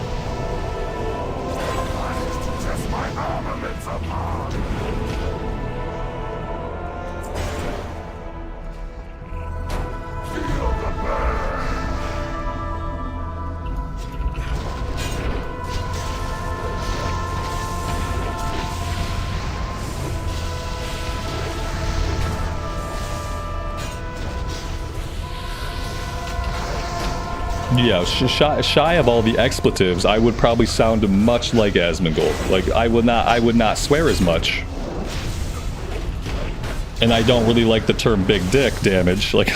Yeah, shy of all the expletives, I would probably sound much like Asmongold. Like I would not swear as much. And I don't really like the term big dick damage. Like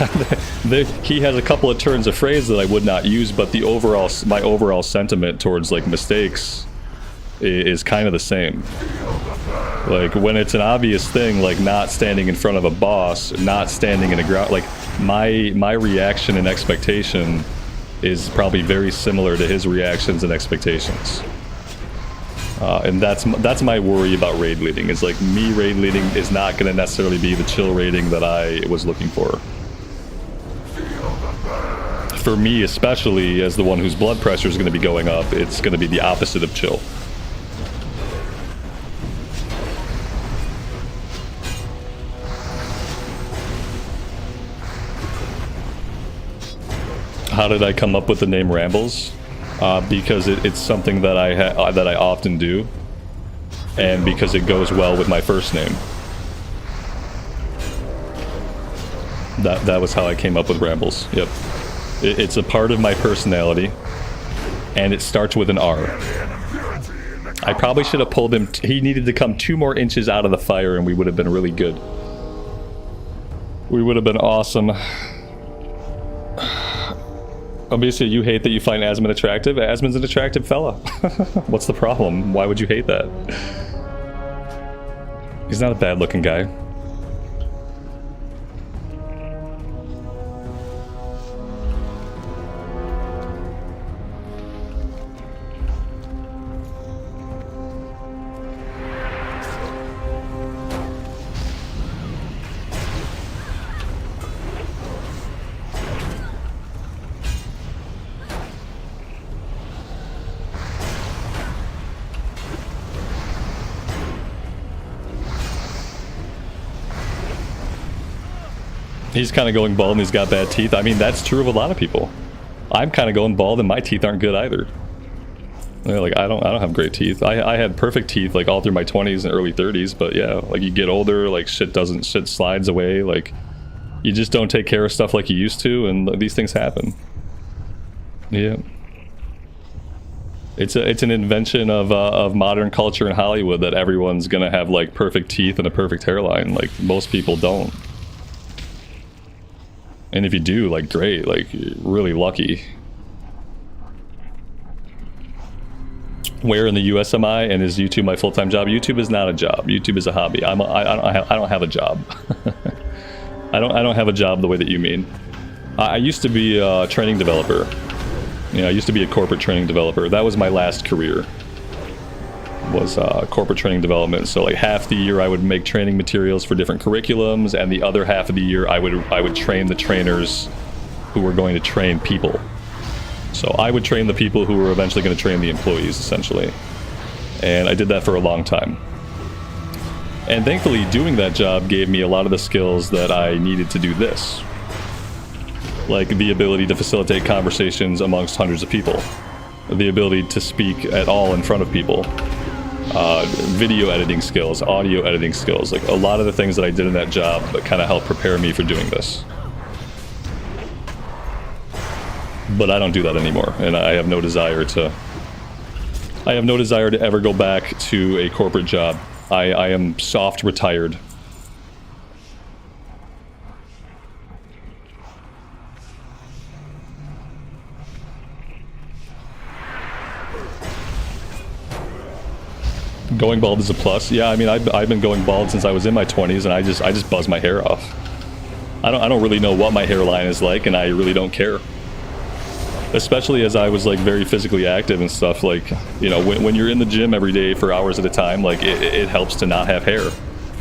he has a couple of turns of phrase that I would not use, but my overall sentiment towards like mistakes is kind of the same. Like when it's an obvious thing, like not standing in front of a boss, not standing in a ground, like my reaction and expectation is probably very similar to his reactions and expectations. And that's my worry about raid leading. Is like me raid leading is not going to necessarily be the chill raiding that I was looking for. For me, especially as the one whose blood pressure is going to be going up, it's going to be the opposite of chill. How did I come up with the name Rambles? Because it's something that I often do, and because it goes well with my first name. That was how I came up with Rambles. Yep, it's a part of my personality, and it starts with an R. I probably should have pulled him. He needed to come 2 more inches out of the fire, and we would have been really good. We would have been awesome. Obviously, you hate that you find Asmon attractive. Asmon's an attractive fella. What's the problem? Why would you hate that? He's not a bad-looking guy. He's kind of going bald and he's got bad teeth. I mean, that's true of a lot of people. I'm kind of going bald and my teeth aren't good either. Like I don't have great teeth. I had perfect teeth like all through my 20s and early 30s, but yeah, like you get older, like shit slides away, like you just don't take care of stuff like you used to, and these things happen. Yeah. It's an invention of modern culture in Hollywood that everyone's gonna have like perfect teeth and a perfect hairline. Like most people don't. And if you do, like, great, like, you're really lucky. Where in the US am I, and is YouTube my full-time job? YouTube is not a job. YouTube is a hobby. I don't have a job. I don't have a job the way that you mean. I used to be a training developer. You know, I used to be a corporate training developer. That was my last career. Was corporate training development. So like half the year I would make training materials for different curriculums, and the other half of the year I would train the trainers who were going to train people. So I would train the people who were eventually going to train the employees, essentially. And I did that for a long time. And thankfully doing that job gave me a lot of the skills that I needed to do this. Like the ability to facilitate conversations amongst hundreds of people. The ability to speak at all in front of people. Video editing skills, audio editing skills, like a lot of the things that I did in that job that kind of helped prepare me for doing this. But I don't do that anymore, and I have no desire to I have no desire to ever go back to a corporate job. I am soft retired. Going bald is a plus. Yeah, I mean, I've been going bald since I was in my 20s, and I just buzz my hair off. I don't really know what my hairline is like, and I really don't care. Especially as I was like very physically active and stuff. Like, you know, when you're in the gym every day for hours at a time, like it helps to not have hair,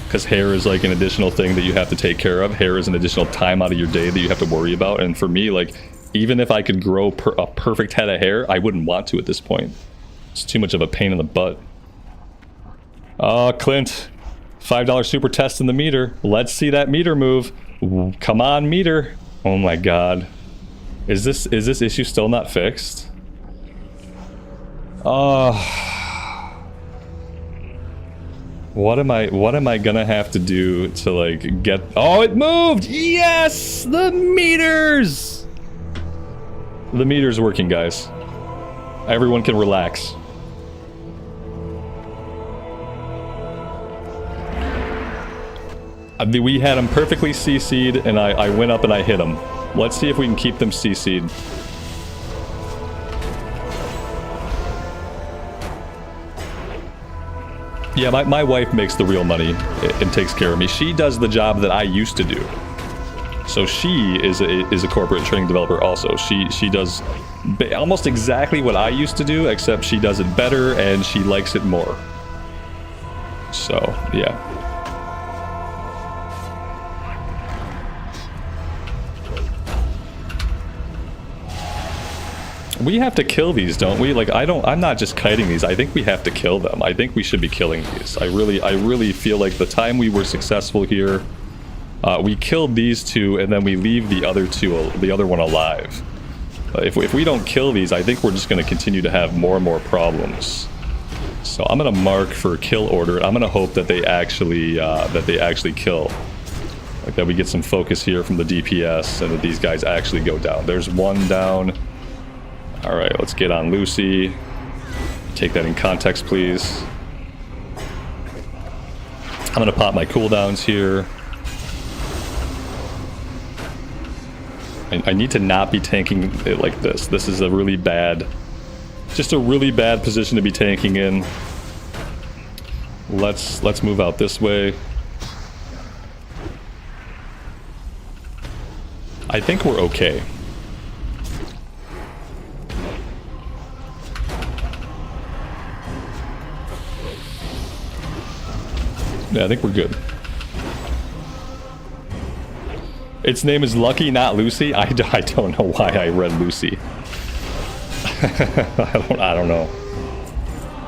because hair is like an additional thing that you have to take care of. Hair is an additional time out of your day that you have to worry about. And for me, like, even if I could grow a perfect head of hair, I wouldn't want to at this point. It's too much of a pain in the butt. Clint, $5 super test in the meter. Let's see that meter move. Come on, meter. Oh my god. Is this issue still not fixed? What am I gonna have to do to like get... Oh, it moved! Yes! The meters! The meter's working, guys. Everyone can relax. We had them perfectly CC'd, and I went up and I hit them. Let's see if we can keep them CC'd. Yeah, my wife makes the real money and takes care of me. She does the job that I used to do. So she is a corporate training developer also. She does almost exactly what I used to do, except she does it better and she likes it more. So, yeah. We have to kill these, don't we? Like, I'm not just kiting these. I think we have to kill them. I think we should be killing these. I really feel like the time we were successful here, we killed these two and then we leave the other one alive. If we don't kill these, I think we're just going to continue to have more and more problems. So I'm going to mark for kill order. I'm going to hope that they actually kill. Like, that we get some focus here from the DPS and that these guys actually go down. There's one down. Alright, let's get on Lucy. Take that in context, please. I'm gonna pop my cooldowns here. I need to not be tanking it like this. This is a really bad... Just a really bad position to be tanking in. Let's move out this way. I think we're okay. Yeah, I think we're good. Its name is Lucky, not Lucy. I don't know why I read Lucy. I don't know.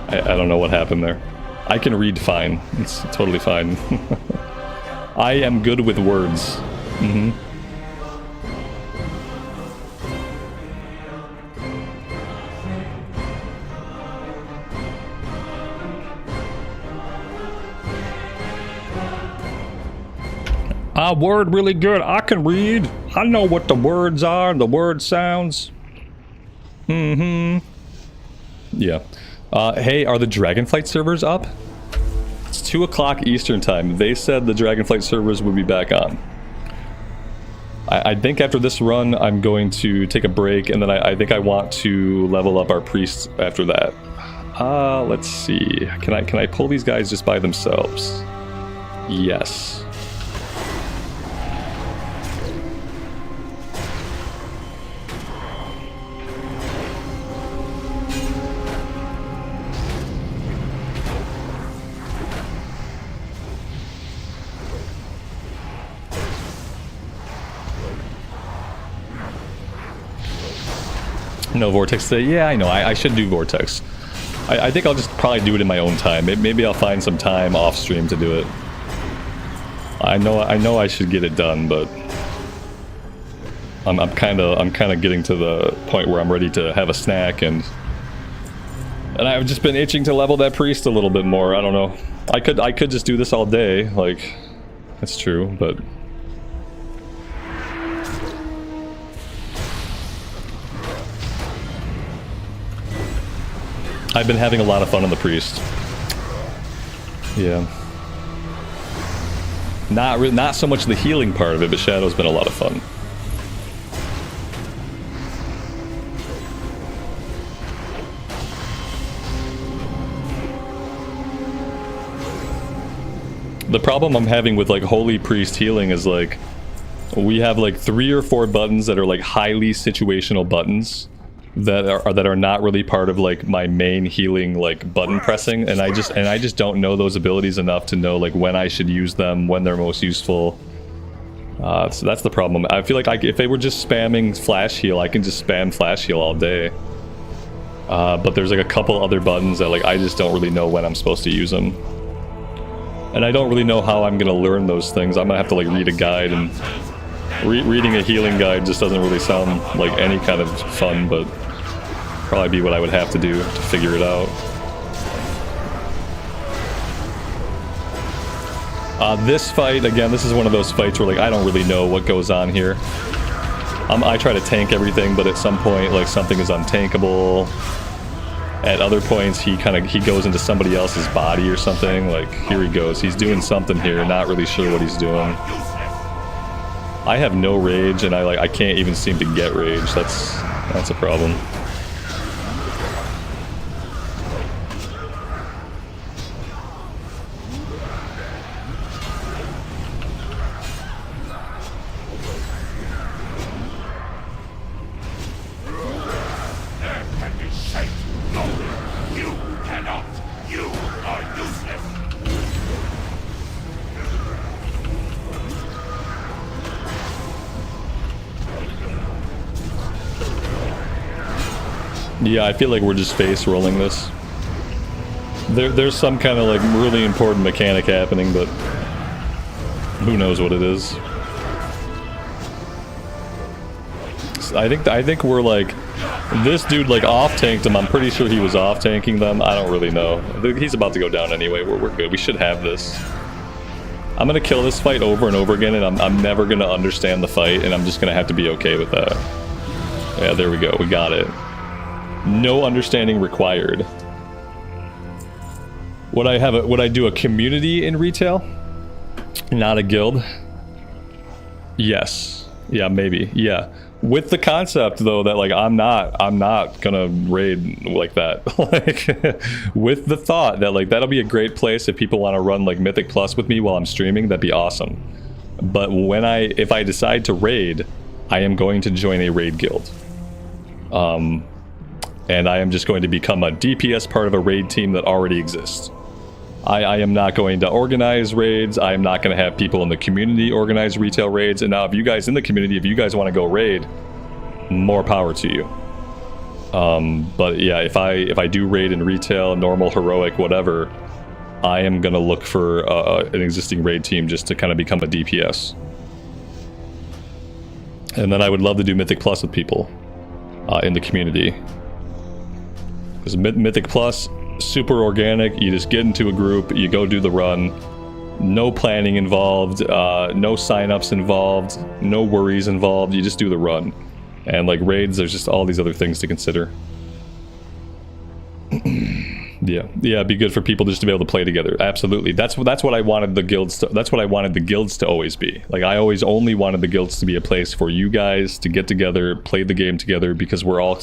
I don't know what happened there. I can read fine. It's totally fine. I am good with words. Mm-hmm. I word really good. I can read. I know what the words are, the word sounds. Mm-hmm. Yeah. Hey, are the Dragonflight servers up? It's 2 o'clock Eastern time. They said the Dragonflight servers would be back on. I think after this run, I'm going to take a break, and then I think I want to level up our priests after that. Let's see. Can I pull these guys just by themselves? Yes. No Vortex today. Yeah, I know. I should do Vortex. I think I'll just probably do it in my own time. Maybe I'll find some time off stream to do it. I know I should get it done, but I'm kind of getting to the point where I'm ready to have a snack, and I've just been itching to level that priest a little bit more. I don't know. I could just do this all day. Like, that's true, but. I've been having a lot of fun on the priest. Yeah. Not so much the healing part of it, but Shadow's been a lot of fun. The problem I'm having with like Holy Priest healing is like we have like 3 or 4 buttons that are like highly situational buttons that are not really part of like my main healing like button pressing, and I just don't know those abilities enough to know like when I should use them, when they're most useful. So that's the problem. I feel like if they were just spamming flash heal, I can just spam flash heal all day. But there's like a couple other buttons that like I just don't really know when I'm supposed to use them. And I don't really know how I'm gonna learn those things. I'm gonna have to like read a guide, and reading a healing guide just doesn't really sound like any kind of fun, but probably be what I would have to do to figure it out. This fight, again, this is one of those fights where like I don't really know what goes on here. I try to tank everything, but at some point like something is untankable. At other points he goes into somebody else's body or something. Like here he goes, he's doing something here, not really sure what he's doing. I have no rage, and I can't even seem to get rage. That's a problem. Yeah, I feel like we're just face rolling this. There's some kind of like really important mechanic happening, but who knows what it is. I think we're like, this dude like off tanked him. I'm pretty sure he was off tanking them. I don't really know. He's about to go down anyway. We're good. We should have this. I'm gonna kill this fight over and over again, and I'm never gonna understand the fight, and I'm just gonna have to be okay with that. Yeah, there we go. We got it. No understanding required. Would I do a community in retail? Not a guild? Yes. Yeah, maybe. Yeah. With the concept though that like I'm not gonna raid like that. Like with the thought that like that'll be a great place if people want to run like Mythic Plus with me while I'm streaming, that'd be awesome. But if I decide to raid, I am going to join a raid guild. And I am just going to become a DPS part of a raid team that already exists. I am not going to organize raids. I am not going to have people in the community organize retail raids. And now if you guys in the community, if you guys want to go raid, more power to you. But yeah, if I do raid in retail, normal, heroic, whatever, I am going to look for an existing raid team just to kind of become a DPS. And then I would love to do Mythic Plus with people in the community. Because Mythic Plus, super organic. You just get into a group, you go do the run. No planning involved, no signups involved, no worries involved. You just do the run. And like raids, there's just all these other things to consider. Yeah, it'd be good for people just to be able to play together. Absolutely. That's what I wanted the guilds to, that's what I wanted the guilds to always be. Like I always only wanted the guilds to be a place for you guys to get together, play the game together, because we're all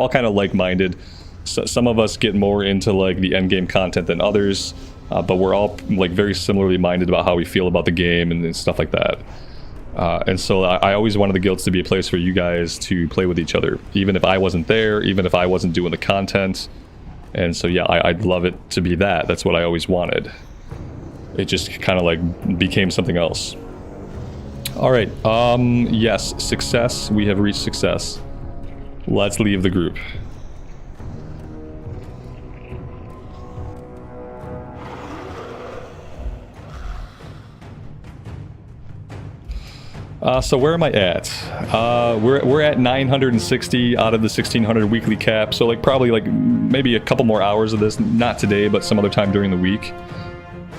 kind of like-minded. So some of us get more into like the end game content than others, but we're all like very similarly minded about how we feel about the game and stuff like that. And so I always wanted the guilds to be a place for you guys to play with each other, even if I wasn't there, even if I wasn't doing the content. And so yeah, I'd love it to be that. That's what I always wanted. It just kind of like became something else. All right. Yes, success. We have reached success. Let's leave the group. So where am I at? We're at 960 out of the 1600 weekly cap. So like probably like maybe a couple more hours of this, not today, but some other time during the week.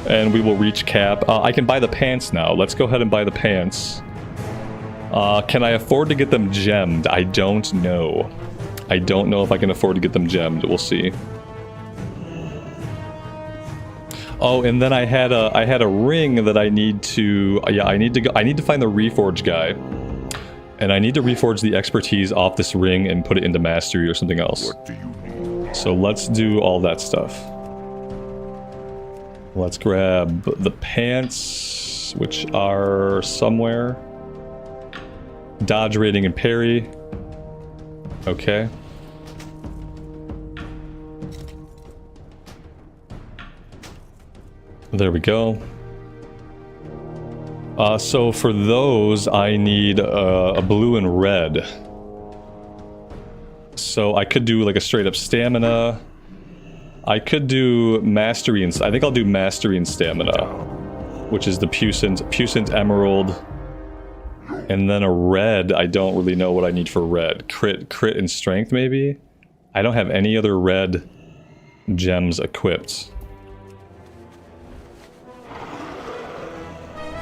And we will reach cap. I can buy the pants now. Let's go ahead and buy the pants. Can I afford to get them gemmed? I don't know. I don't know if I can afford to get them gemmed. We'll see. Oh, and then I had a ring that I need to, yeah, I need to find the reforge guy. And I need to reforge the expertise off this ring and put it into mastery or something else. What do you need? So let's do all that stuff. Let's grab the pants, which are somewhere. Dodge, rating, and parry. Okay. There we go. So for those, I need a blue and red. So I could do like a straight up stamina. I could do mastery and I think I'll do mastery and stamina, which is the puissant emerald, and then a red. I don't really know what I need for red. Crit and strength maybe. I don't have any other red gems equipped.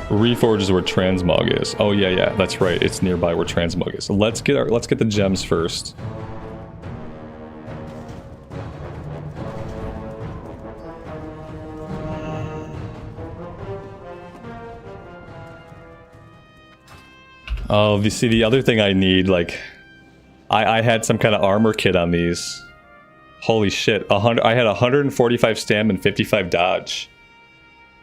Reforge is where transmog is. Oh yeah, that's right. It's nearby where transmog is. So let's get the gems first. Oh, you see, the other thing I need, like, I had some kind of armor kit on these. Holy shit! I had 145 stam and 55 dodge.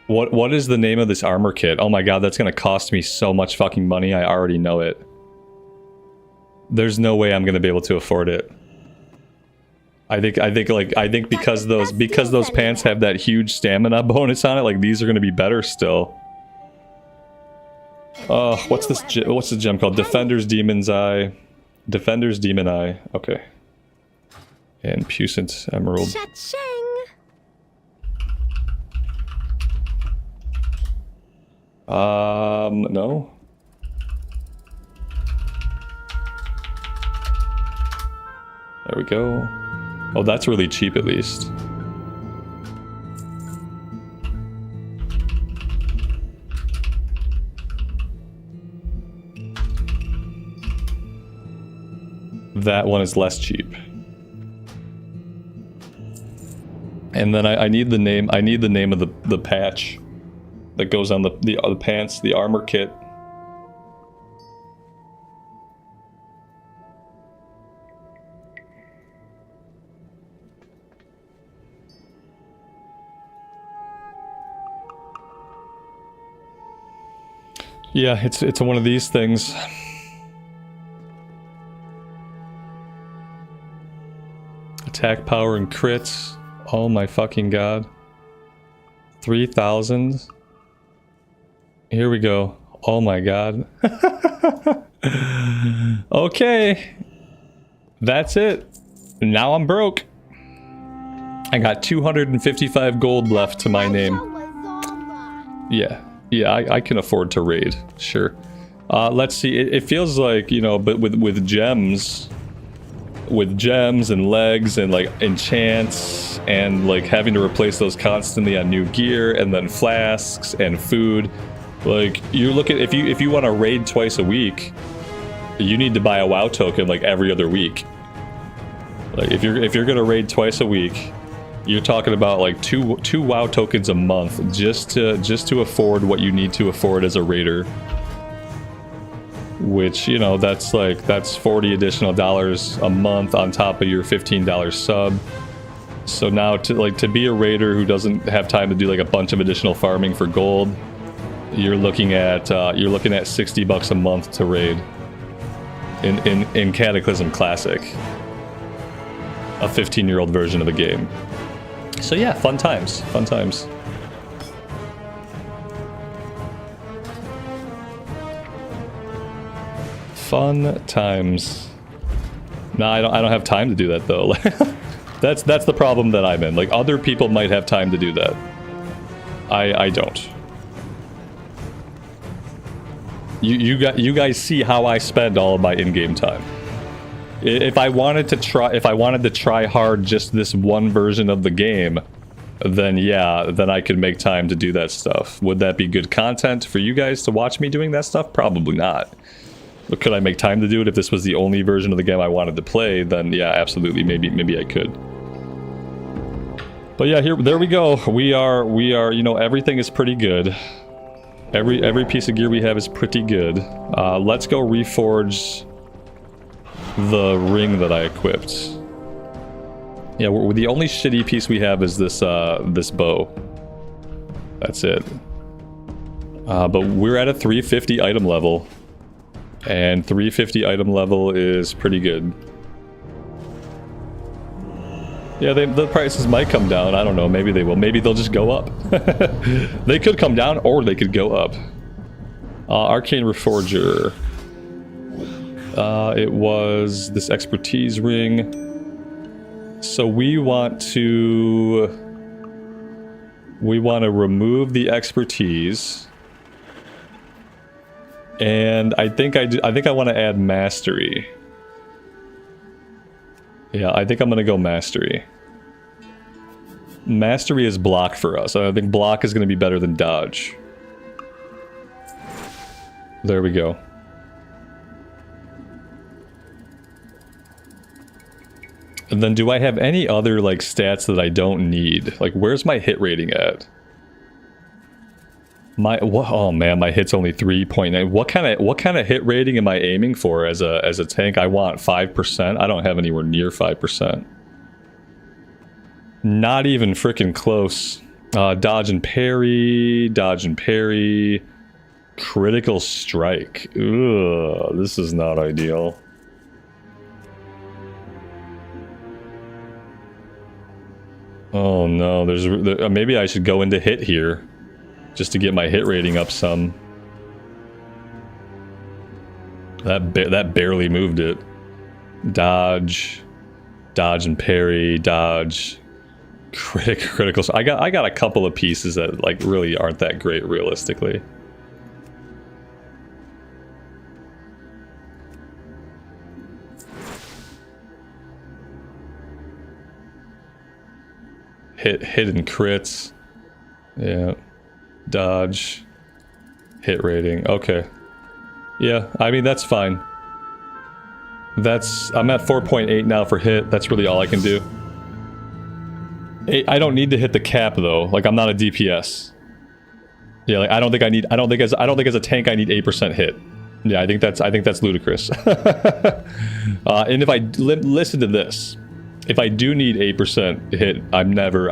What is the name of this armor kit? Oh my god, that's gonna cost me so much fucking money. I already know it. There's no way I'm gonna be able to afford it. I think because those pants have that huge stamina bonus on it, like these are gonna be better still. What's the gem called? Defender's Demon's Eye. Defender's Demon Eye. Okay. And Puissant Emerald. Cha-ching! No. There we go. Oh, that's really cheap at least. That one is less cheap. And then I need the name. I need the name of the patch that goes on the pants, the armor kit. Yeah, it's one of these things. Attack power and crits. Oh my fucking god. 3,000. Here we go. Oh my god. Okay. That's it. Now I'm broke. I got 255 gold left to my name. Yeah. Yeah, I can afford to raid. Sure. Let's see. It feels like, you know, but with gems. With gems and legs and like enchants and like having to replace those constantly on new gear and then flasks and food. Like, you look at, if you want to raid twice a week, you need to buy a WoW token like every other week. Like, if you're gonna raid twice a week, you're talking about like two WoW tokens a month just to afford what you need to afford as a raider. Which, you know, that's $40 additional a month on top of your $15 sub. So now to be a raider who doesn't have time to do like a bunch of additional farming for gold, you're looking at $60 a month to raid in Cataclysm Classic, a 15-year-old version of the game. So yeah, fun times. Fun times. No, I don't have time to do that though. That's the problem that I'm in. Like, other people might have time to do that. I don't. You guys see how I spend all of my in-game time. If I wanted to try hard just this one version of the game, then yeah, then I could make time to do that stuff. Would that be good content for you guys to watch me doing that stuff? Probably not. But could I make time to do it if this was the only version of the game I wanted to play? Then yeah, absolutely, maybe I could. But yeah, there we go. We are, you know, everything is pretty good. Every piece of gear we have is pretty good. Let's go reforge the ring that I equipped. Yeah, the only shitty piece we have is this this bow. That's it. But we're at a 350 item level. And 350 item level is pretty good. Yeah, the prices might come down. I don't know. Maybe they will. Maybe they'll just go up. They could come down or they could go up. Arcane Reforger. It was this expertise ring. So we want to remove the expertise. And I think I want to add mastery. Yeah, I think I'm gonna go mastery. Mastery is block for us. I think block is gonna be better than dodge. There we go. And then do I have any other like stats that I don't need? Like where's my hit rating at? Oh man, my hit's only 3.9. What kind of hit rating am I aiming for as a tank? I want 5%. I don't have anywhere near 5%. Not even freaking close. Dodge and parry, critical strike. Ugh, this is not ideal. Oh no, maybe I should go into hit here. Just to get my hit rating up some. That barely moved it. Dodge and parry, dodge, critical. I got a couple of pieces that like really aren't that great realistically. Hit and crits. Yeah. Dodge, hit rating. Okay. Yeah, I mean that's fine. I'm at 4.8 now for hit. That's really all I can do. I don't need to hit the cap though. Like I'm not a DPS. Yeah, like I don't think as a tank I need 8% hit. Yeah, I think that's ludicrous. And if I listen to this, if I do need 8% hit, I'm never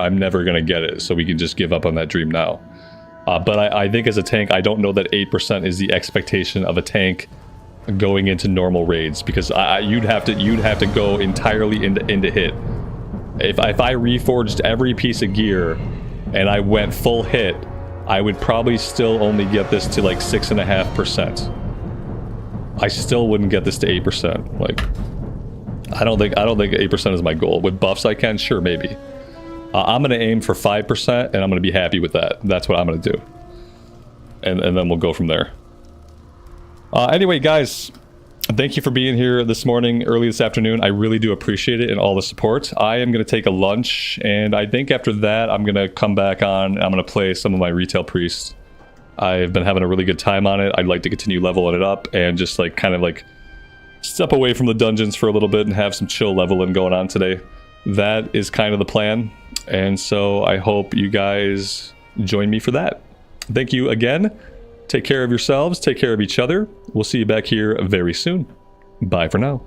gonna get it. So we can just give up on that dream now. But I think as a tank, I don't know that 8% is the expectation of a tank going into normal raids, because you'd have to go entirely into hit. If I reforged every piece of gear and I went full hit, I would probably still only get this to like 6.5%. I still wouldn't get this to 8%. Like, I don't think 8% is my goal. With buffs, I can, sure, maybe. I'm going to aim for 5%, and I'm going to be happy with that. That's what I'm going to do. And then we'll go from there. Anyway, guys, thank you for being here this morning, early this afternoon. I really do appreciate it and all the support. I am going to take a lunch, and I think after that, I'm going to come back on, and I'm going to play some of my Retail Priests. I've been having a really good time on it. I'd like to continue leveling it up and just like kind of like step away from the dungeons for a little bit and have some chill leveling going on today. That is kind of the plan. And so I hope you guys join me for that. Thank you again. Take care of yourselves. Take care of each other. We'll see you back here very soon. Bye for now.